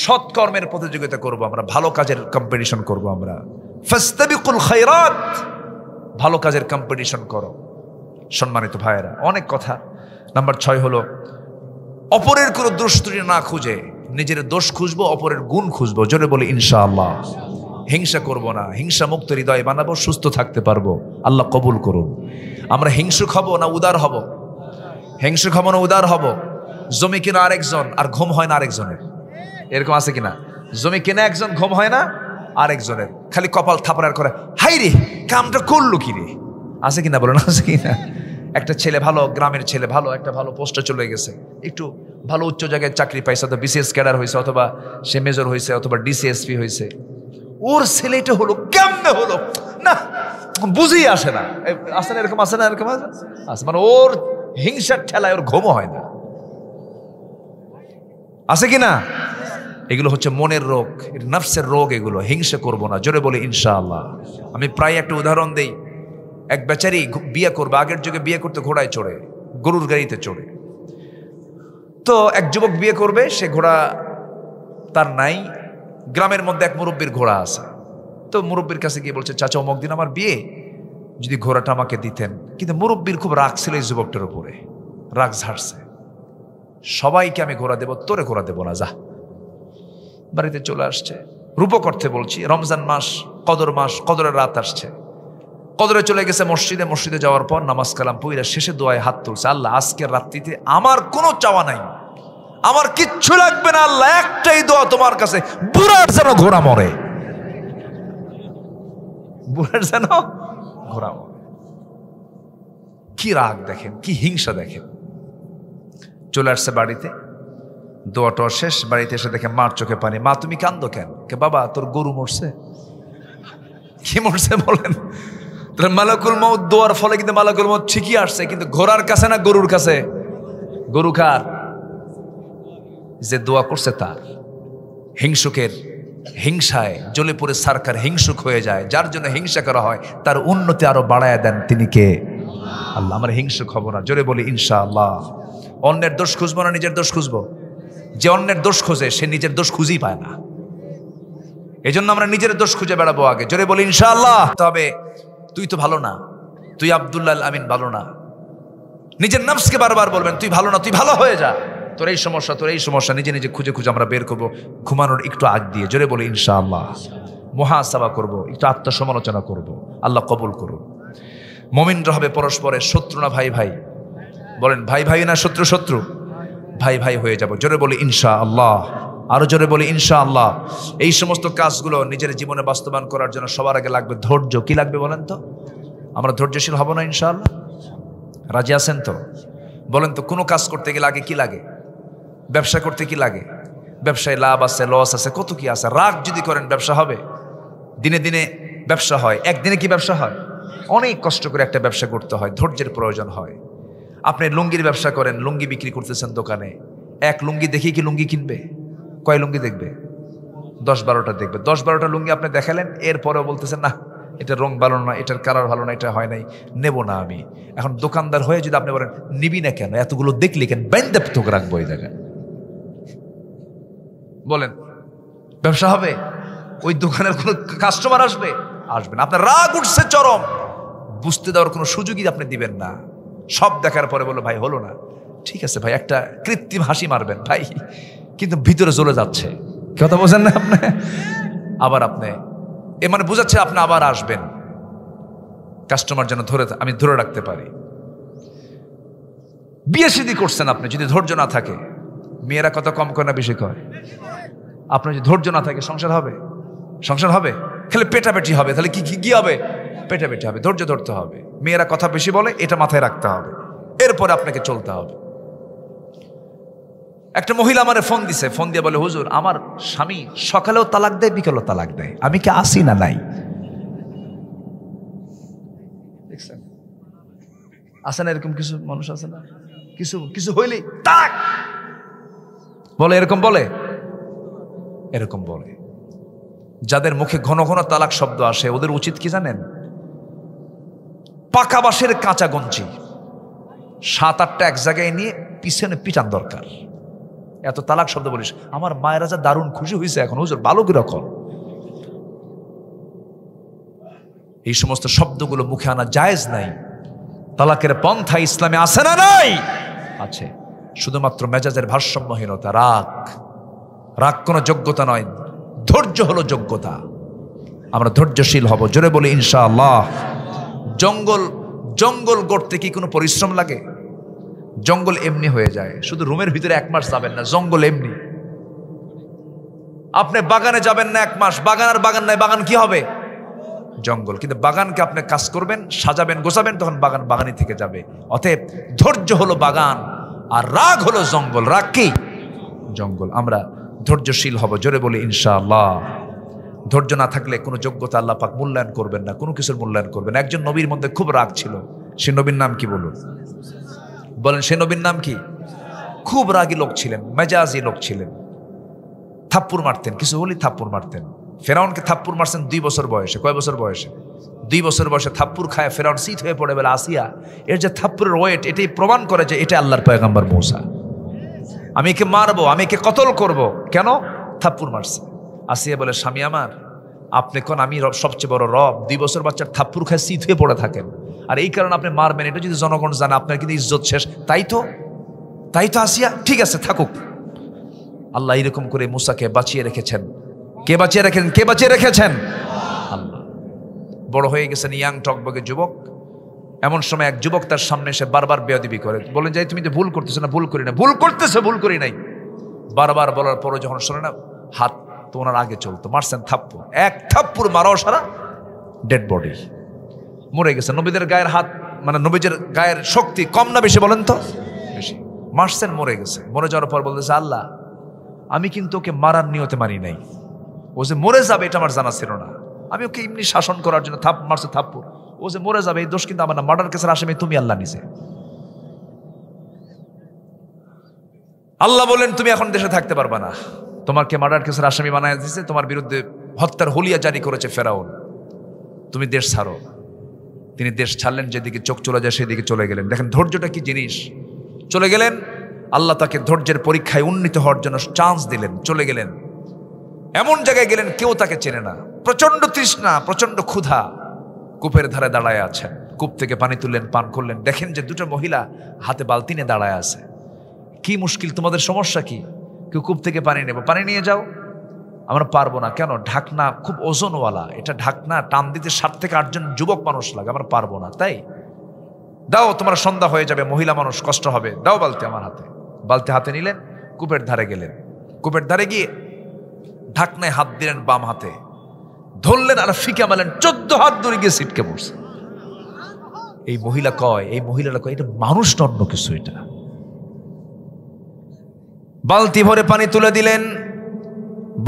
সৎকর্মের প্রতিযোগিতা করব আমরা, ভালো কাজের কম্পিটিশন করব আমরা। ফাস্তাবিকুল খায়রাত, ভালো কাজের কম্পিটিশন করো। সম্মানিত ভাইয়েরা, অনেক কথা। নাম্বার 6 হলো অপরের কোনো দোষ ত্রুটি না খুঁজে নিজের দোষ খুঁজবো, অপরের গুণ খুঁজবো। জোরে বলি ইনশাআল্লাহ। হিংসা করব না, হিংসা মুক্ত হৃদয় বানাবো, সুস্থ থাকতে পারবো। আল্লাহ কবুল করুন। আমরা হিংসুক হব না উদার হব? হিংসুক হব না উদার হব? জমি কিনা আরেকজন, আর ঘুম হয় না আরেকজনের। এরকম আছে কিনা? জমি কিনা একজন, ঘুম হয় না আরেকজনের। খালি কপাল থাপড়ার করে, হাই রে কামটা করলো কি রে। আছে কিনা বলেন? আছে কিনা? একটা ছেলে ভালো, গ্রামের ছেলে ভালো, একটা ভালো পোস্টে চলে গেছে, একটু ভালো উচ্চ জায়গায় চাকরি পাইছে, অথবা বিসিএস ক্যাডার হয়েছে, অথবা সে মেজর হয়েছে, অথবা ডিসিএসপি হয়েছে। ওর ছেলেটা হলো কেমনে হলো না বুঝেই আসে না। আসে না এরকম? আসে না এরকম? আছে। মানে ওর হিংসার ঠেলায় ওর ঘুমও হয় না। আছে কিনা? এগুলো হচ্ছে মনের রোগ, নফসের রোগ এগুলো। হিংসা করবো না। জোরে বলি ইনশাআল্লাহ। আমি প্রায় একটা উদাহরণ দেই। এক বেচারি বিয়ে করবে, আগের যুগে বিয়ে করতে ঘোড়ায় চড়ে, গরুর গাড়িতে চড়ে। তো এক যুবক বিয়ে করবে, সে ঘোড়া তার নাই। গ্রামের মধ্যে এক মুরব্বীর ঘোড়া আছে। তো মুরব্বীর কাছে গিয়ে বলছে, চাচা অমুক দিন আমার বিয়ে, যদি ঘোড়াটা আমাকে দিতেন। কিন্তু মুরব্বীর খুব রাগ ছিল এই যুবকটার উপরে, রাগ ঝাড়ছে। সবাইকে আমি ঘোড়া দেব, তোরে ঘোড়া দেব না, যা। বাড়িতে চলে আসছে। রূপক অর্থে বলছি, রমজান মাস, কদর মাস, কদরের রাত আসছে। কদরে চলে গেছে মসজিদে। মসজিদে যাওয়ার পর নামাজ কালাম পইরা শেষে দোয়ায় হাত তুলছে, আল্লাহ আজকের রাত্রিতে আমার কোনো চাওয়া নাই, আমার কিচ্ছু লাগবে না আল্লাহ, একটাই দোয়া তোমার কাছে, বুড়ার যেন ঘোড়া মরে। বুড়ার যেন ঘোড়া মরে। কি রাগ দেখেন, কি হিংসা দেখেন। চলে আসছে বাড়িতে। দোয়াটা শেষ, বাড়িতে এসে দেখে মার চোখে পানি। মা তুমি কান্দো কেন? কে বাবা তোর গরু মরছে। কি মরছে বলেন? মালাকুল মউত দোয়ার ফলে কিন্তু মালাকুল মউত ঠিকই আসছে, কিন্তু ঘোড়ার কাছে না গরুর কাছে? গরু কার? যে দোয়া করছে তার। হিংসুকের হিংসায় জ্বলে পড়ে সরকার হিংসুক হয়ে যায়, যার জন্য হিংসা করা হয় তার উন্নতি আরো বাড়ায় দেন তিনি কে? আল্লাহ। আমরা হিংসুক হব না, জোরে বলি ইনশাআল্লাহ। অন্যের দোষ খুঁজবো না, নিজের দোষ খুঁজবো। যে অন্যের দোষ খোঁজে সে নিজের দোষ খুঁজেই পায় না। এই জন্য আমরা নিজের দোষ খুঁজে বেড়াবো আগে, জোরে বলি ইনশাআল্লাহ। তবে তুই তো ভালো না, তুই আব্দুল্লাহ আমিন ভালো না। নিজের নফসকে বারবার বলবেন তুই ভালো না, তুই ভালো হয়ে যা, তোর এই সমস্যা, তোর এই সমস্যা। নিজে নিজে খুঁজে খুঁজে আমরা বের করবো ঘুমানোর একটু আগ দিয়ে, জোরে বলি ইনশাআল্লাহ। মুহাসাবা করব, একটু আত্মসমালোচনা করব। আল্লাহ কবুল করুন। মুমিনরা হবে পরস্পরের শত্রু না ভাই ভাই? বলেন ভাই ভাই না শত্রু শত্রু? ভাই ভাই হয়ে যাব, জোরে বলি ইনশাআল্লাহ। আরো জোরে বলি ইনশাআল্লাহ। এই সমস্ত কাজগুলো নিজের জীবনে বাস্তবায়ন করার জন্য সবার আগে লাগবে ধৈর্য। কি লাগবে বলেন তো? আমরা ধৈর্যশীল হব না ইনশাআল্লাহ? রাজি আছেন তো? বলেন তো, কোনো কাজ করতে গেলে আগে কি লাগে? ব্যবসা করতে কি লাগে? ব্যবসায় লাভ আছে, লস আছে, কত কি আছে। রাগ যদি করেন ব্যবসা হবে? দিনে দিনে ব্যবসা হয়, একদিনে কি ব্যবসা হয়? অনেক কষ্ট করে একটা ব্যবসা করতে হয়, ধৈর্যের প্রয়োজন হয়। আপনি লুঙ্গির ব্যবসা করেন, লুঙ্গি বিক্রি করতেছেন দোকানে, এক লুঙ্গি দেখি কি লুঙ্গি কিনবে? কয় লুঙ্গি দেখবে? 10-12টা দেখবে। 10-12টা লুঙ্গি আপনি দেখালেন, এরপরেও বলতেছেন না এটা রং ভালো না, এটার কালার ভালো না, এটা হয় নাই, নেব না আমি। এখন দোকানদার হয়ে যদি আপনি বলেন নিবি না কেন, এতগুলো দেখলি কেন, ব্যান্ডে তোকে রাখবো এই জায়গায়, বলেন ব্যবসা হবে? ওই দোকানের কোনো কাস্টমার আসবে? আসবে না। আপনার রাগ উঠছে চরম, বুঝতে দেওয়ার কোনো সুযোগই আপনি দিবেন না। সব দেখার পরে বলো ভাই হলো না, ঠিক আছে ভাই, একটা কৃত্রিম হাসি মারবেন ভাই, কিন্তু ভিতরে জ্বলে যাচ্ছে। কথা বোঝেন না আপনি? আবার আপনি মানে বোঝাচ্ছে আপনি আবার আসবেন, কাস্টমার যেন আমি ধরে রাখতে পারি। বিয়ে শাদী করছেন আপনি, যদি ধৈর্য না থাকে, মেয়েরা কত কম করে না বেশি কয়? আপনার যদি ধৈর্য না থাকে সংসার হবে? সংসার হবে? খালি পেটাপেটি হবে, তাহলে কি হবে? পেটাপেটি হবে। ধৈর্য ধরতে হবে। মেয়েরা কথা বেশি বলে, এটা মাথায় রাখতে হবে, এরপরে আপনাকে চলতে হবে। একটা মহিলা আমারে ফোন দিছে, ফোন দিয়ে বলে হুজুর আমার স্বামী সকালেও তালাক দেয়, বিকেলেও তালাক দেয়, আমি কি আসি না নাই? দেখছেন আছে না এরকম কিছু মানুষ? আছে না? কিছু কিছু হইলেই তালাক বলে, এরকম বলে, এরকম বলে। যাদের মুখে ঘন ঘন তালাক শব্দ আসে, ওদের উচিত কি জানেন? পাকা বাঁশের কাঁচা গঞ্জি 7-8টা এক জায়গায় নিয়ে পিছনে পিটান দরকার। এত তালাক শব্দ বলিস। আমার মায়েরা যা দারুণ খুশি হয়েছে এখন, হুজুর ভালো কি রকম। এই সমস্ত শব্দগুলো মুখে আনা জায়েজ নাই। তালাকের পন্থা ইসলামে আছে না নাই? আছে। শুধুমাত্র মেজাজের ভারসাম্যহীনতা, রাগ। রাগ কোনো যোগ্যতা নয়, ধৈর্য হলো যোগ্যতা। আমরা ধৈর্যশীল হব, জোরে বলি ইনশাআল্লাহ। জঙ্গল গড়তে কি কোনো পরিশ্রম লাগে? জঙ্গল এমনি হয়ে যায়, শুধু রুমের ভিতরে 1 মাস যাবেন না, জঙ্গল এমনি। আপনি বাগানে যাবেন না 1 মাস, বাগান আর বাগান নাই, বাগান কি হবে? জঙ্গল। কিন্তু বাগানকে আপনি কাজ করবেন, সাজাবেন, গোছাবেন, তখন বাগান বাগানই থেকে যাবে। অতএব ধৈর্য হলো বাগান, আর রাগ হলো জঙ্গল। রাগ কি? জঙ্গল। আমরা ধৈর্যশীল হব, জোরে বলি ইনশাআল্লাহ। ধৈর্য না থাকলে কোনো যোগ্যতা আল্লাহ পাক মূল্যায়ন করবেন না, কোনো কিছুর মূল্যায়ন করবেন। একজন নবীর মধ্যে খুব রাগ ছিল, সে নবীর নাম কি বলুন? বলেন সে নবীর নাম কি? খুব রাগী লোক ছিলেন, মেজাজি লোক ছিলেন, থাপ্পুর মারতেন, কিছু হলেই থাপ্পুর মারতেন। ফেরাউনকে থাপ্পুর মারছেন 2 বছর বয়সে। কয় বছর বয়সে? 2 বছর বয়সে থাপ্পুর খায় ফেরাউন শীত হয়ে পড়ে বলে আসিয়া, এর যে থাপ্পুরের ওয়েট, এটাই প্রমাণ করে যে এটা আল্লাহর পয়গম্বর মূসা। আমি একে মারবো, আমি একে কতল করব। কেন? থাপ্পুর মারছে। আসিয়া বলে স্বামী আমার, আপনি কোন আমি সবচেয়ে বড় রব, 2 বছর বাচ্চার থাপ্পুর খায় শীত হয়ে পড়ে থাকেন, আর এই কারণে আপনি মারবেন, এটা যদি জনগণ জানে আপনার কিন্তু ইজ্জত শেষ। তাই তো আসিয়া, ঠিক আছে থাকুক। আল্লাহ এরকম করে মূসাকে বাঁচিয়ে রেখেছেন। কে বাঁচিয়ে রেখেছেন? কে বাঁচিয়ে রেখেছেন? আল্লাহ। বড় হয়ে গেছেন, ইয়াং টকবগে যুবক। এমন সময় এক যুবক তার সামনে এসে বারবার বেয়াদবি করে, বলেন যাই তুমি তো ভুল করতেছো না। ভুল করি না। ভুল করতেছে, ভুল করি নাই। বারবার বলার পরে যখন শোনে না, হাত তো ওনার আগে চলতো, মারছেন থাপ্পুর। 1 থাপ্পুর মারাও সারা ডেড বডি, মরে গেছে। নবীদের গায়ের হাত, মানে নবীদের গায়ের শক্তি কম না বেশি বলেন তো? বেশি। মারছেন, মরে গেছে। মরে যাওয়ার পর বলতেছে আল্লাহ আমি কিন্তু ওকে মারার নিয়তে মারি নাই, ও যে মরে যাবে এটা আমার জানা ছিল না। আমি ওকে এমনি শাসন করার জন্য মারছে থাপ্পড়, ও যে মরে যাবে এই দোষ কিন্তু আমার না। মার্ডার কেসের আসামি তুমি, আল্লাহ নিছে। আল্লাহ বলেন তুমি এখন দেশে থাকতে পারবা না, তোমাকে মার্ডার কেসের আসামি বানায় দিয়েছে, তোমার বিরুদ্ধে হত্যার হুলিয়া জারি করেছে ফেরাউন, তুমি দেশ ছাড়ো। তিনি দেশ ছাড়লেন, যেদিকে চোখ চলে যায় সেদিকে চলে গেলেন। দেখেন ধৈর্যটা কি জিনিস। চলে গেলেন, আল্লাহ তাকে ধৈর্যের পরীক্ষায় উন্নীত হওয়ার জন্য চান্স দিলেন। চলে গেলেন, এমন জায়গায় গেলেন কেউ তাকে চেনে না, প্রচন্ড তৃষ্ণা, প্রচন্ড ক্ষুধা, কূপের ধারে দাঁড়ায় আছেন। কূপ থেকে পানি তুললেন, পান করলেন, দেখেন যে দুটো মহিলা হাতে বালতি নিয়ে দাঁড়ায় আছে। কি মুশকিল, তোমাদের সমস্যা কি? কেউ কূপ থেকে পানি নেব, পানি নিয়ে যাও। আমরা পারবো না। কেন? ঢাকনা খুব ওজনওয়ালা, এটা ঢাকনা টান দিতে 7 থেকে 8 জন যুবক মানুষ লাগে, আমরা পারবো না। তাই দাও, তোমার সন্ধ্যা হয়ে যাবে, মহিলা মানুষ কষ্ট হবে, দাও বালতি আমার হাতে। বালতি হাতে নিলেন, কূপের ধারে গেলেন। কূপের ধারে গিয়ে ঢাকনায় হাত দিলেন, বাম হাতে ধরলেন আর ফিকে মারলেন, 14 হাত দূরে গিয়ে ছিটকে পড়ছে। এই মহিলাটা কয় এটা মানুষ না অন্য কিছু। এটা বালতি ভরে পানি তুলে দিলেন,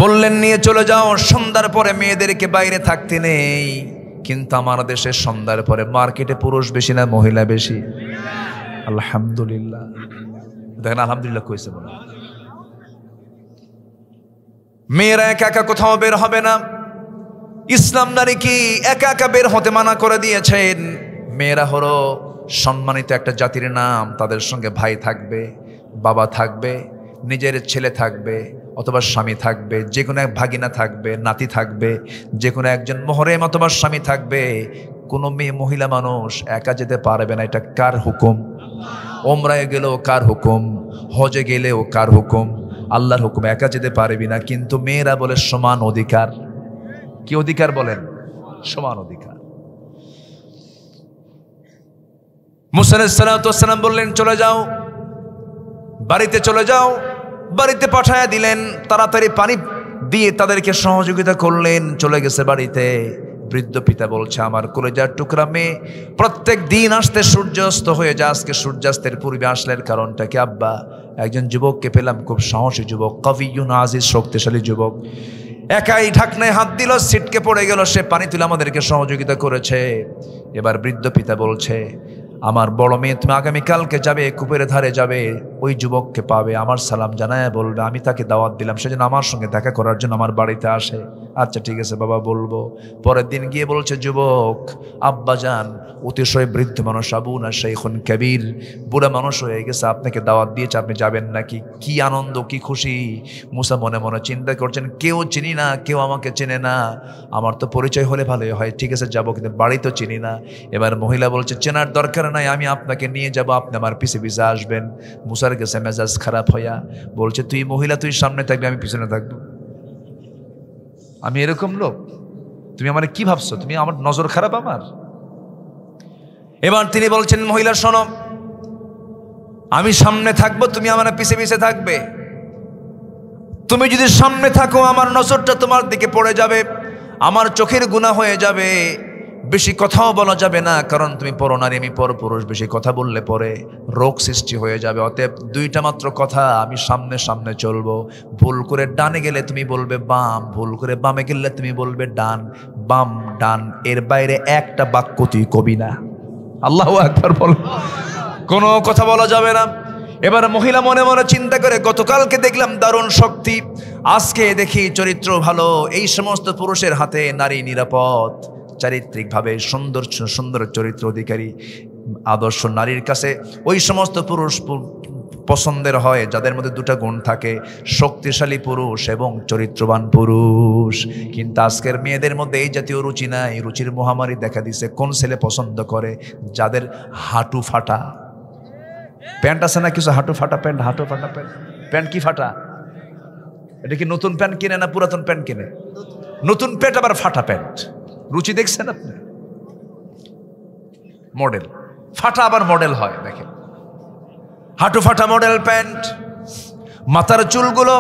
বললেন নিয়ে চলে যাও, সন্ধ্যার পরে মেয়েদেরকে বাইরে থাকতে নেই। কিন্তু আমার দেশে সন্ধ্যার পরে মার্কেটে পুরুষ বেশি না মহিলা বেশি? আলহামদুলিল্লাহ। দেখেন আলহামদুলিল্লাহ কইছে বলে। মেয়েরা একা একা কোথাও বের হবে না। ইসলাম নারী কি একা একা বের হতে মানা করে দিয়েছেন। মেয়েরা হলো সম্মানিত একটা জাতির নাম, তাদের সঙ্গে ভাই থাকবে, বাবা থাকবে, নিজের ছেলে থাকবে অথবা স্বামী থাকবে, যে কোনো এক ভাগিনা থাকবে, নাতি থাকবে, যে কোনো একজন মোহরেম অথবা স্বামী থাকবে। কোনো মেয়ে মহিলা মানুষ একা যেতে পারবে না। এটা কার হুকুম? ওমরায় গেলেও কার হুকুম, হজে গেলেও কার হুকুম? আল্লাহর হুকুম। একা যেতে পারবি না। কিন্তু মেয়েরা বলে সমান অধিকার। কি অধিকার বলেন? সমান অধিকার। মুসা আলাইহিস সালাম বললেন চলে যাও, বাড়িতে চলে যাও। বাড়িতে পাঠায়া দিলেন, তাড়াতাড়ি পানি দিয়ে তাদেরকে সহযোগিতা করলেন। চলে গেছে বাড়িতে। বৃদ্ধ পিতা বলছে আমার কলেজার টুকরা মেয়ে প্রত্যেক দিন আসতে সূর্যাস্ত হয়ে যায়, আজকে সূর্যাস্তের পূর্বে আসলেন, কারণটা কি? আব্বা একজন যুবককে পেলাম, খুব সাহসী যুবক, কবিয়ুন আজিজ, শক্তিশালী যুবক, একাই ঢাকনায় হাত দিল, ছিটকে পড়ে গেল, সে পানি তুলে আমাদেরকে সহযোগিতা করেছে। এবার বৃদ্ধ পিতা বলছে আমার বড় মেয়ে তুমি আগামীকালকে যাবে, কূপের ধারে যাবে, ওই যুবককে পাবে, আমার সালাম জানায় বলবে আমি তাকে দাওয়াত দিলাম, সেজন্য আমার সঙ্গে দেখা করার জন্য আমার বাড়িতে আসে। আচ্ছা ঠিক আছে বাবা, বলবো। পরের দিন গিয়ে বলছে যুবক, আব্বা যান অতিশয় বৃদ্ধ মানুষ, আবু না শাইখুন কবির, বুড়া মানুষ হয়ে গেছে, আপনাকে দাওয়াত দিয়েছে, আপনি যাবেন নাকি? কি আনন্দ, কি খুশি। মুসা মনে মনে চিন্তা করছেন কেউ চিনি না, কেউ আমাকে চেনে না, আমার তো পরিচয় হলে ভালোই হয়, ঠিক আছে যাবো, কিন্তু বাড়ি তো চিনি না। এবার মহিলা বলছে চেনার দরকার নাই, আমি আপনাকে নিয়ে যাব, আপনি আমার পিছে পিছে আসবেন। মুসার কাছে মেজাজ খারাপ হইয়া বলছে তুই মহিলা, তুই সামনে থাকবি, আমি পিছনে থাকবো? আমি এরকম লোক? তুমি আমার কি ভাবছো? তুমি আমার নজর খারাপ আমার? এবার তিনি বলছেন মহিলা শোনো, আমি সামনে থাকবো, তুমি আমার পিছে পিছে থাকবে। তুমি যদি সামনে থাকো আমার নজরটা তোমার দিকে পড়ে যাবে, আমার চোখের গুনাহ হয়ে যাবে, বেশি কথাও বলা যাবে না, কারণ তুমি পরনারী, আমি পরপুরুষ, বেশি কথা বললে পরে রোগ সৃষ্টি হয়ে যাবে। অতএব দুইটা মাত্র কথা, আমি সামনে সামনে চলবো। ভুল করে ডানে গেলে তুমি বলবে বাম, ভুল করে বামে গেলে তুমি বলবে ডান, বাম ডান, এর বাইরে একটা বাক্য তুই কবি না। আল্লাহু আকবার বল। কোনো কথা বলা যাবে না। এবার মহিলা মনে মনে চিন্তা করে, গতকালকে দেখলাম দারুণ শক্তি, আজকে দেখি চরিত্র ভালো, এই সমস্ত পুরুষের হাতে নারী নিরাপদ, চারিত্রিকভাবে সুন্দর সুন্দর চরিত্র অধিকারী আদর্শ নারীর কাছে ওই সমস্ত পুরুষ পছন্দের হয় যাদের মধ্যে দুটা গুণ থাকে, শক্তিশালী পুরুষ এবং চরিত্রবান পুরুষ। কিন্তু আজকের মেয়েদের মধ্যে এই জাতীয় রুচি নাই, রুচির মহামারী দেখা দিছে। কোন ছেলে পছন্দ করে? যাদের হাঁটু ফাটা প্যান্ট আছে না, কিছু হাঁটু ফাটা প্যান্ট, হাঁটু ফাটা প্যান্ট। প্যান্ট কি ফাটা? এটা কি নতুন প্যান্ট কিনে না পুরাতন প্যান্ট কিনে? নতুন প্যান্ট আবার ফাটা প্যান্ট। রুচি দেখছেন আপনি? মডেল ফাটা আবার মডেল হয়, দেখেন হাঁটু ফাটা মডেল প্যান্ট। মাথার চুলগুলো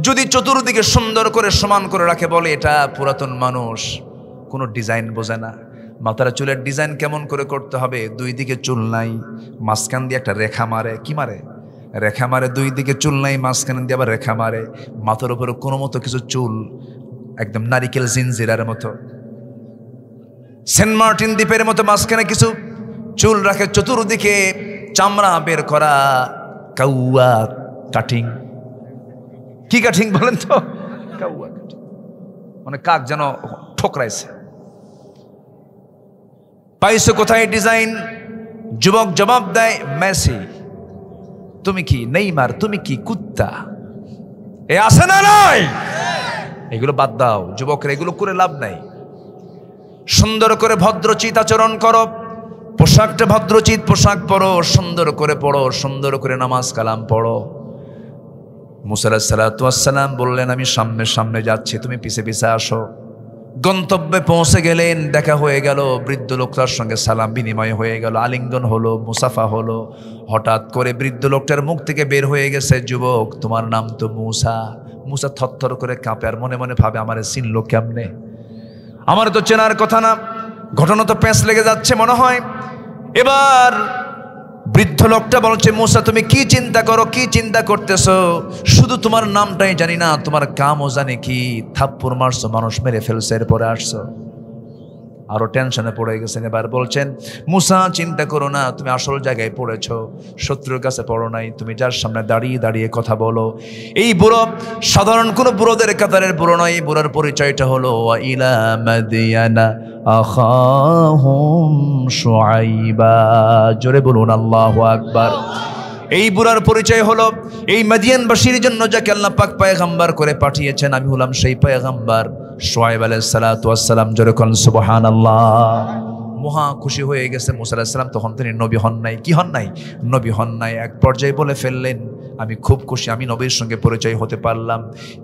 যদি চতুর্দিকে সুন্দর করে সমান করে রাখে, বলে এটা পুরাতন মানুষ, কোনো ডিজাইন বোঝে না। মাথার চুলের ডিজাইন কেমন করে করতে হবে? দুই দিকে চুল নাই, মাঝখান দিয়ে একটা রেখা মারে, কি মারে? রেখা মারে, দুই দিকে চুল নাই, মাঝখানে দিয়ে আবার রেখা মারে, মাথার উপরে কোনো মতো কিছু চুল, একদম নারিকেল জিনজিরার মতো, সেন্ট মার্টিন দ্বীপের মতো মাঝখানে কিছু চুল রাখে, চতুর্দিকে চামড়া বের করা, কাউয়া কাটিং। কি কাটিং বলেন তো? কাউয়া কাটিং, মানে কাক যেন ঠোকরাইছে। পাইছো কোথায় ডিজাইন? যুবক জবাব দেয়, মেসি। তুমি কি নেইমার? তুমি কি কুত্তা? এ আছে না নাই? এগুলো বাদ দাও যুবকরা, এগুলো করে লাভ নাই। সুন্দর করে ভদ্রচিত আচরণ করো, পোশাকটা ভদ্রচিত পোশাক পরো, সুন্দর করে পড়ো, সুন্দর করে নামাজ কালাম পড়ো। মুসা আলাইহিস সালাতু ওয়াস সালাম বললেন, আমি সামনে সামনে যাচ্ছি, তুমি পিছে পিছে আসো। গন্তব্যে পৌঁছে গেলেন, দেখা হয়ে গেল, বৃদ্ধ লোকটার সঙ্গে সালাম বিনিময় হয়ে গেল, আলিঙ্গন হলো, মুসাফা হলো। হঠাৎ করে বৃদ্ধ লোকটার মুখ থেকে বের হয়ে গেছে, যুবক তোমার নাম তো মুসা। মুসা থরথর করে কাঁপে, আর মনে মনে ভাবে, আমারে চিনলো কেমনে? আমার তো চেনার কথা না। ঘটনা তো প্যাঁচ লেগে যাচ্ছে মনে হয়। এবার বৃদ্ধ লোকটা বলছে, মুসা তুমি কি চিন্তা করো, কি চিন্তা করতেছো? শুধু তোমার নামটাই জানি না, তোমার কামও জানি কি? থাপ্পড় মারছো, মানুষ মেরে ফেলছে, এরপরে আসছো। আরো টেনশনে পড়ে গেছেন। এবার বলছেন, মুসা চিন্তা করো না, তুমি আসল জায়গায় পড়েছো, শত্রুর কাছে পড়ো নাই। তুমি যার সামনে দাঁড়িয়ে দাঁড়িয়ে কথা বলো, এই বুড়ো সাধারণ কোনো বুড়োদের কাতারের বুড়ো নয়। এই বুড়োর পরিচয়টা হলো ইলা মাদিয়ানা আখাহুম শুআইবা। জোরে বলুন আল্লাহু আকবার। এই বুড়ার পরিচয় হলো এই মাদিয়ানবাসীর জন্য যাকে আল্লাহ পাক পয়গম্বর করে পাঠিয়েছেন, আমি হলাম সেই পয়গম্বর শুআইব আলাইহিস সালাতু ওয়াস সালাম। জোরে কোন সুবহানাল্লাহ। মহা খুশি হয়ে গেছে মুসা আলাইহিস সালাম। তখন তিনি নবী হন নাই। কি হন নাই? নবী হন নাই। এক পর্যায়ে বলে ফেললেন, আমি খুব খুশি, আমি নবীর সঙ্গে পরিচয় হতে পারলাম।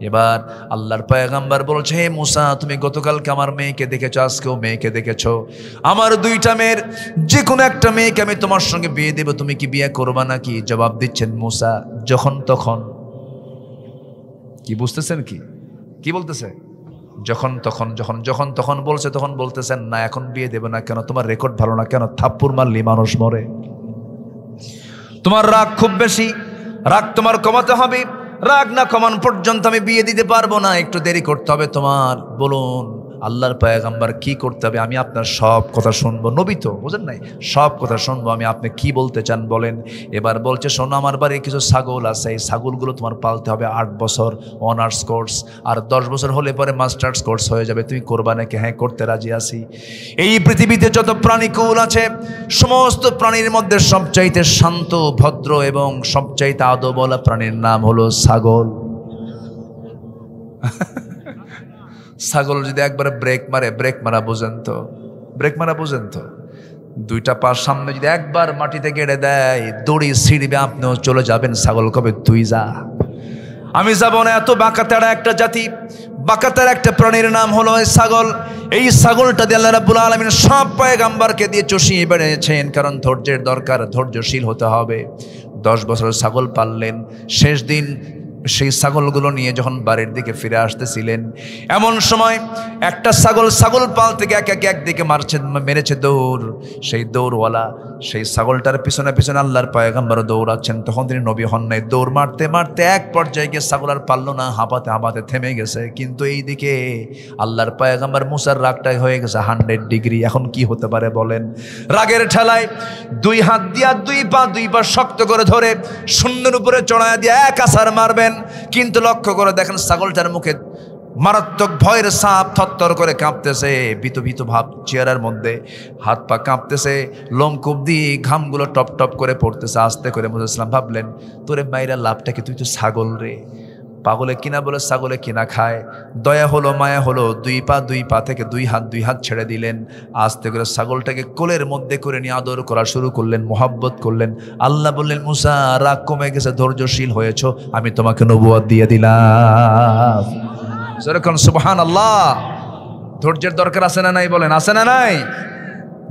এবার আল্লাহর পয়গম্বর বলছে, হে মুসা, তুমি গতকালকে আমার মেয়েকে দেখেছো, আজকেও মেয়েকে দেখেছো। আমার দুইটা মেয়ের যে কোনো একটা মেয়েকে আমি তোমার সঙ্গে বিয়ে দেব, তুমি কি বিয়ে করবা নাকি? জবাব দিচ্ছেন মুসা, যখন তখন। কি বুঝতেছেন? কি বলতেছে? যখন তখন। যখন তখন বলছে, তখন বলতেছেন না এখন বিয়ে দেবে না। কেন? তোমার রেকর্ড ভালো না। কেন? থাপ্পড় মারলি মানুষ মরে। তোমার রাগ খুব বেশি, রাগ তোমার কমাতে হবে। রাগ না কমান পর্যন্ত আমি বিয়ে দিতে পারবো না, একটু দেরি করতে হবে তোমার। বলুন আল্লাহর পয়গম্বর কি করতে হবে? আমি আপনার সব কথা শুনবো। নবী তো বুঝেন নাই, সব কথা শুনবো আমি। আপনি কি বলতে চান বলেন। এবার বলছে, শোনো, আমার বাড়ি কিছু ছাগল আছে, এই ছাগলগুলো তোমার পালতে হবে 8 বছর অনার্স কোর্স, আর 10 বছর হলে পরে মাস্টার্স কোর্স হয়ে যাবে। তুমি করবা নাকি? হ্যাঁ, করতে রাজি আছি। এই পৃথিবীতে যত প্রাণীকুল আছে, সমস্ত প্রাণীর মধ্যে সবচাইতে শান্ত, ভদ্র এবং সবচাইতে আদবওয়ালা প্রাণীর নাম হলো ছাগল। ছাগল যদি একবারে ব্রেক মারে, ব্রেক মারা বোঝেন তো? ব্রেক মারা বোঝেন তো? দুইটা পা সামনে যদি একবার মাটিতে গেড়ে দেয়, দড়ি ছিঁড়বে, আপনিও চলে যাবেন। ছাগল কবে তুই যা, আমি যাবো না। এত বাঁকাতেড়া একটা জাতি, বাঁকাতেড়া একটা প্রাণীর নাম হলো ছাগল। এই ছাগলটা দিয়ে আল্লাহ রাব্বুল আলামিন সব পয়গম্বরকে দিয়ে চষিয়ে বেড়েছেন, কারণ ধৈর্যের দরকার, ধৈর্যশীল হতে হবে। 10 বছর ছাগল পাললেন। শেষ দিন সেই ছাগলগুলো নিয়ে যখন বাড়ির দিকে ফিরে আসতেছিলেন, এমন সময় একটা ছাগল পাল থেকে একদিকে মেরেছে দৌড়। সেই দৌড়ওয়ালা সেই ছাগলটার পিছনে পিছনে আল্লাহর পয়গম্বর দৌড়াচ্ছেন। তখন তিনি নবী হন নাই। দৌড় মারতে মারতে এক পর্যায়ে গিয়ে ছাগল আর পারল না, হাঁপাতে হাঁপাতে থেমে গেছে। কিন্তু এইদিকে আল্লাহর পয়গম্বর মুসার রাগটাই হয়ে গেছে 100 ডিগ্রি। এখন কি হতে পারে বলেন? রাগের ঠেলায় 2 হাত দিয়া 2 পা শক্ত করে ধরে শূন্যের উপরে চড়ায় দিয়ে এক আছাড় মারবেন। কিন্তু লক্ষ্য করে দেখেন ছাগলটার মুখে মারাত্মক ভয়ের সাপ থরথর করে কাঁপতেছে, ভীত ভাব চেহারার মধ্যে, হাত পা কাঁপতেছে, লোমকূপ দিয়ে ঘামগুলো টপ টপ করে পড়তেছে। আস্তে করে মুসা ইসলাম ভাবলেন, তোরে মাইরা লাভটা কি? তুই তো ছাগল রে। পাগলে কিনা বলে ছাগলে কিনা খায়। দয়া হলো, মায়া হলো, 2 পা থেকে 2 হাত ছেড়ে দিলেন। আস্তে করে ছাগলটাকে কোলের মধ্যে করে নিয়ে আদর করা শুরু করলেন, মোহাব্বত করলেন। আল্লাহ বললেন, মুসা রাগ কমে গেছে, ধৈর্যশীল হয়েছো, আমি তোমাকে নবুয়ত দিয়ে দিলাম। যেরকম সুবহানাল্লাহ। ধৈর্যের দরকার আছে না নাই? বলেন, আছে না নাই?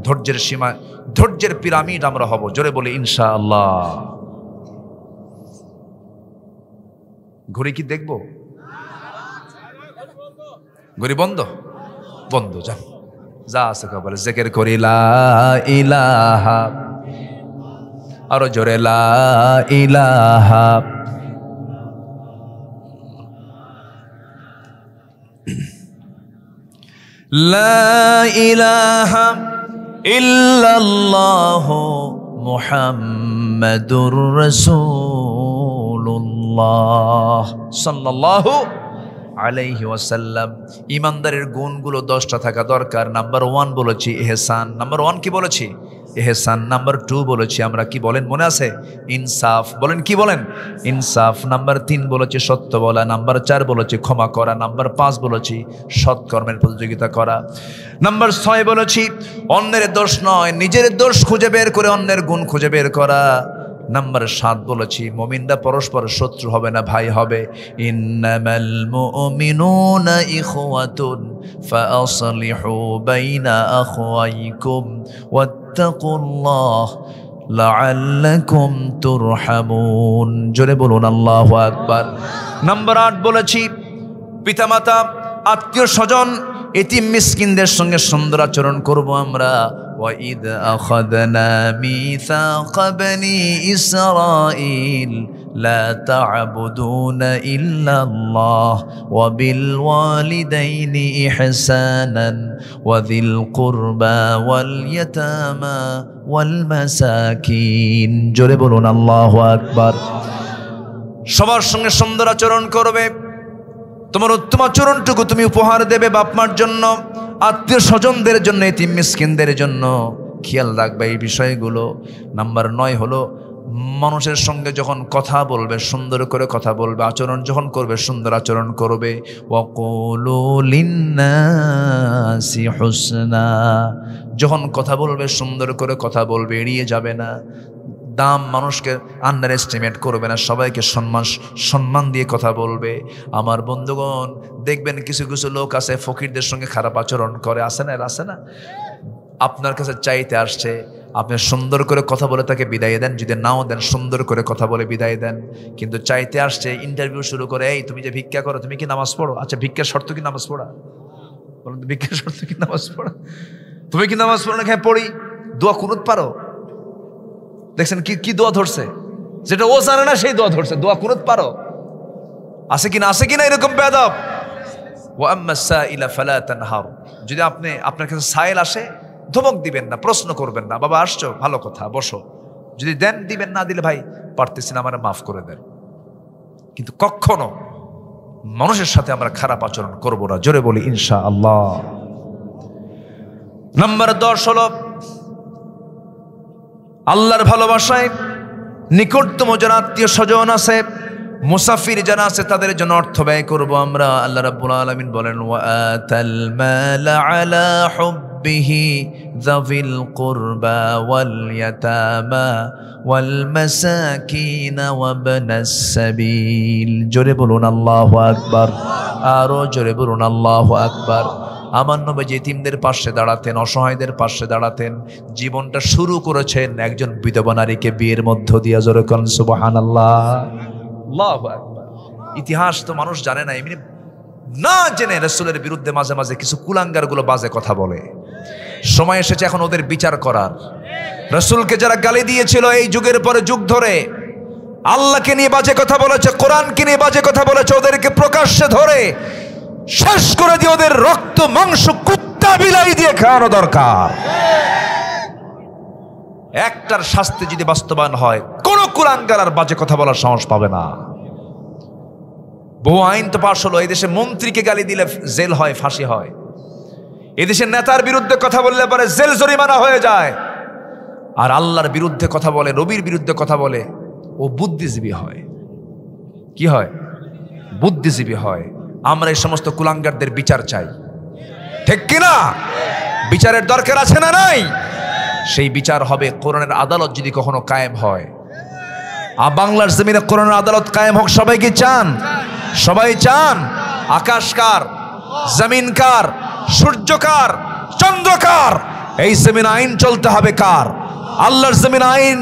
ধৈর্যের সীমা, ধৈর্যের পিরামিড আমরা হব। জোরে বলি ইনশাআল্লাহ। ঘড়ি কি দেখবো? ঘড়ি বন্ধ যা আছে খবর। জিকির করি লা ইলাহা আরো জোরে লা ইলাহা লা ইলাহা ইল্লাল্লাহু মুহাম্মাদুর রাসূলুল্লাহ সাল্লাল্লাহু আলাইহি ওয়াসাল্লাম। ইমানদারের গুণগুলো 10টা থাকা দরকার। নাম্বার 1 বলেছি ইহসান। নাম্বার 1 কি বলেছি? ইহসান। নাম্বার 2 বলেছি আমরা কি বলেন মনে আছে? ইনসাফ। বলেন কি বলেন? ইনসাফ। নাম্বার 3 বলেছি সত্য বলা। নাম্বার 4 বলেছি ক্ষমা করা। নাম্বার 5 বলেছি সৎকর্মের প্রতিযোগিতা করা। নাম্বার 6 বলেছি অন্যের দোষ নয়, নিজের দোষ খুঁজে বের করে অন্যের গুণ খুঁজে বের করা। নাম্বার 7 বলেছি মুমিনরা পরস্পর শত্রু হবে না, ভাই হবে। ইন্নামাল মুমিনুনা ইখওয়াতুন ফাআসলিহু বাইনা আখওয়াইকুম ওয়াত্তাকুল্লাহ লাআল্লাকুম তুরহামুন। জোরে বলুন আল্লাহু আকবার। নাম্বার 8 বলেছি পিতামাতা, আত্মীয় স্বজন, এতিম মিসকিনদের সঙ্গে সুন্দর আচরণ করব আমরা। وَإِذْ أَخَذْنَا مِيثَاقَ بَنِي إِسْرَائِيلَ لَا تَعْبُدُونَ إِلَّا اللَّهَ وَبِالْوَالِدَيْنِ إِحْسَانًا وَذِي الْقُرْبَى وَالْيَتَامَى وَالْمَسَاكِينَ। জোরে বলুন আল্লাহু আকবার। সবার সঙ্গে সুন্দর আচরণ করবে। তোমার উত্তম আচরণটুকু তুমি উপহার দেবে বাপ মার জন্য, আত্মীয় স্বজনদের জন্য, এতিম মিসকিনদের জন্য। খেয়াল রাখবে এই বিষয়গুলো। নাম্বার 9 হলো মানুষের সঙ্গে যখন কথা বলবে সুন্দর করে কথা বলবে, আচরণ যখন করবে সুন্দর আচরণ করবে। ওয়াকুলু লিন্নাসি হুসনা। যখন কথা বলবে সুন্দর করে কথা বলবে, এড়িয়ে যাবে না। দাম মানুষকে আন্ডার এস্টিমেট করবে না, সবাইকে সম্মান দিয়ে কথা বলবে। আমার বন্ধুগণ দেখবেন কিছু কিছু লোক আছে ফকিরদের সঙ্গে খারাপ আচরণ করে, আসে না? আসে না? আপনার কাছে চাইতে আসছে, আপনি সুন্দর করে কথা বলে তাকে বিদায় দেন, যদি নাও দেন সুন্দর করে কথা বলে বিদায় দেন। কিন্তু চাইতে আসছে, ইন্টারভিউ শুরু করে, এই তুমি যে ভিক্ষা করো তুমি কি নামাজ পড়ো? আচ্ছা ভিক্ষার শর্ত কি নামাজ পড়া? বলুন তো ভিক্ষার শর্ত কি নামাজ পড়া? তুমি কি নামাজ পড়ো না? হ্যাঁ পড়ি। দোয়া কুনুত পারো? দেখছেন কি কি দোয়া ধরছে, যেটা ও জানে না সেই দোয়া ধরছে। দোয়া কুনুত পারো? আছে কিনা? আছে কিনা এরকম বেয়াদব? ওয়া আম্মা সাইলা ফালা তানহার। যদি আপনার কাছে সাইল আসে ধমক দিবেন না, প্রশ্ন করবেন না, বাবা আসছো ভালো কথা বসো। যদি দেন দিবেন, না দিলে ভাই পারতেছি না আমারে মাফ করে দেন। কিন্তু কখনো মানুষের সাথে আমরা খারাপ আচরণ করব না। জোরে বলি ইনশাআল্লাহ। নাম্বার 10 হলো আল্লাহর ভালোবাসায় নিকটতম যারা আত্মীয় স্বজন আছে, মুসাফির যারা আছে তাদের জন্য অর্থ ব্যয় করব আমরা। আল্লাহ রাব্বুল আলামিন বলেন ওয়া আতাল মালা আলা হুব্বিহি যাবিল কুরবা ওয়াল ইয়াতামা ওয়াল মাসাকিন ওয়া ইবনাস সাবিল। জোরে বলুন আল্লাহু আকবার। আরো জোরে বলুন আল্লাহু আকবার। আমার নবী যতীমদের পাশে দাঁড়াতেন, অসহায়দের পাশে দাঁড়াতেন। জীবনটা শুরু করেছেন একজন বিধবা নারীকে বিয়ের মধ্য দিয়ে। জোরে কোন সুবহানাল্লাহ। আল্লাহু আকবার। ইতিহাস তো মানুষ জানে না, এমনি না জেনে রাসূলের বিরুদ্ধে মাঝে মাঝে কিছু কুলাঙ্গার গুলো বাজে কথা বলে। সময় এসেছে এখন ওদের বিচার করার। রাসূলকে যারা গালি দিয়েছিল এই যুগের পরে যুগ ধরে, আল্লাহকে নিয়ে বাজে কথা বলেছে, কোরআনকে নিয়ে বাজে কথা বলেছে, ওদেরকে প্রকাশ্যে ধরে শেষ করে দিয়ে ওদের রক্ত মাংস কুত্তা বিলাই দিয়ে খাওয়ানো দরকার। একটার শাস্তি যদি বাস্তবায়ন হয়, কোন কুলাঙ্গার আর বাজে কথা বলার সাহস পাবে না। বহু আইন তো পাশ হলো, এই দেশে মন্ত্রীকে গালি দিলে জেল হয়, ফাঁসি হয়। এদেশের নেতার বিরুদ্ধে কথা বললে পরে জেল জরিমানা হয়ে যায়। আর আল্লাহর বিরুদ্ধে কথা বলে, নবীর বিরুদ্ধে কথা বলে, ও বুদ্ধিজীবী হয়। কি হয়? বুদ্ধিজীবী হয়। আমরা এই সমস্ত কুলাঙ্গারদের বিচার চাই, ঠিক কিনা? বিচারের দরকার আছে না নাই? সেই বিচার হবে কোরআনের আদালত যদি কখনো কায়েম হয়। আর বাংলার জমিনে কোরআনের আদালত কায়েম হোক সবাই কি চান? সবাই চান। আকাশ কার? জমিন কার? সূর্য কার? চন্দ্র কার? এই জমিন আইন চলতে হবে কার? আল্লাহর জমিন আইন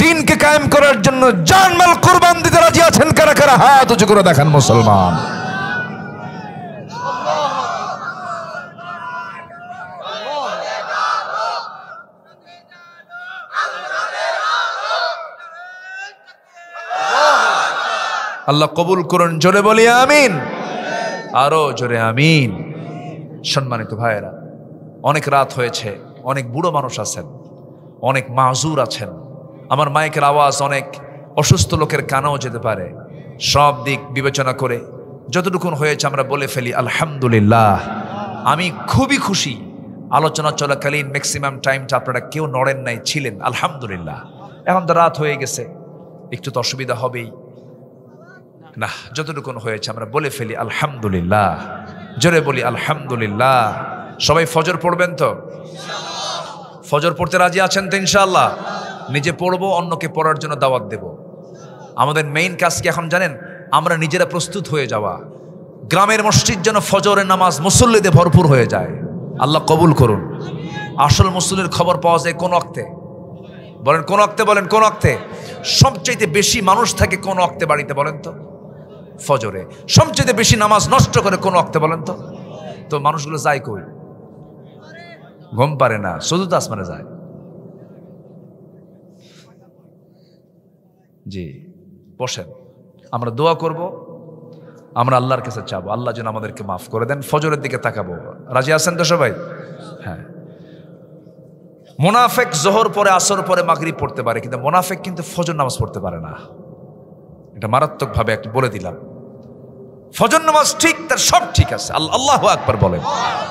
দিনকে কায়েম করার জন্য জানমাল কুরবান দিতে রাজি আছেন কারা কারা? হাত উঁচু করে দেখান মুসলমান। আল্লাহ কবুল করুন, জোরে বলি আমিন, আরো জোরে আমিন। সম্মানিত ভাইয়েরা, অনেক রাত হয়েছে, অনেক বুড়ো মানুষ আছেন, অনেক মাযুর আছেন, আমার মাইকের আওয়াজ অনেক অসুস্থ লোকের কানেও যেতে পারে। সব দিক বিবেচনা করে যতটুকুন হয়েছে আমরা বলে ফেলি আলহামদুলিল্লাহ। আমি খুবই খুশি, আলোচনা চলাকালীন ম্যাক্সিমাম টাইমটা আপনারা কেউ নড়েন নাই, ছিলেন, আলহামদুলিল্লাহ। এখন তো রাত হয়ে গেছে, একটু তো অসুবিধা হবেই না, যতটুকুন হয়েছে আমরা বলে ফেলি আলহামদুলিল্লাহ, জোরে বলি আলহামদুলিল্লাহ। সবাই ফজর পড়বেন তো? ফজর পড়তে রাজি আছেন তো ইনশাআল্লাহ? নিজে পড়বো, অন্যকে পড়ার জন্য দাওয়াত দেব। আমাদের মেইন কাজ কি এখন জানেন? আমরা নিজেরা প্রস্তুত হয়ে যাওয়া। গ্রামের মসজিদ যেন ফজরের নামাজ মুসল্লিতে ভরপুর হয়ে যায়। আল্লাহ কবুল করুন। আসল মুসল্লির খবর পাওয়া যায় কোন ওয়াক্তে? বলেন কোন ওয়াক্তে, বলেন কোন ওয়াক্তে? সবচাইতে বেশি মানুষ থাকে কোন ওয়াক্তে বাড়িতে বলেন তো? ফজরে। সবচাইতে বেশি নামাজ নষ্ট করে কোন ওয়াক্তে বলেন তো? তো মানুষগুলো যায় কই? ঘুম পারে না, শুধু তো আসমানে যায়। জি, বসেন, আমরা দোয়া করব, আমরা আল্লাহর কাছে চাবো আল্লাহ যেন আমাদেরকে মাফ করে দেন। ফজরের দিকে তাকাবো, রাজি আছেন তো সবাই? হ্যাঁ। মুনাফিক জোহর পরে, আসর পরে, মাগরিব পড়তে পারে, কিন্তু মুনাফিক কিন্তু ফজর নামাজ পড়তে পারে না। এটা মারাত্মক ভাবে একটা বলে দিলাম। ফজর নামাজ ঠিক, তার সব ঠিক আছে। আল্লাহু আকবার বলেন।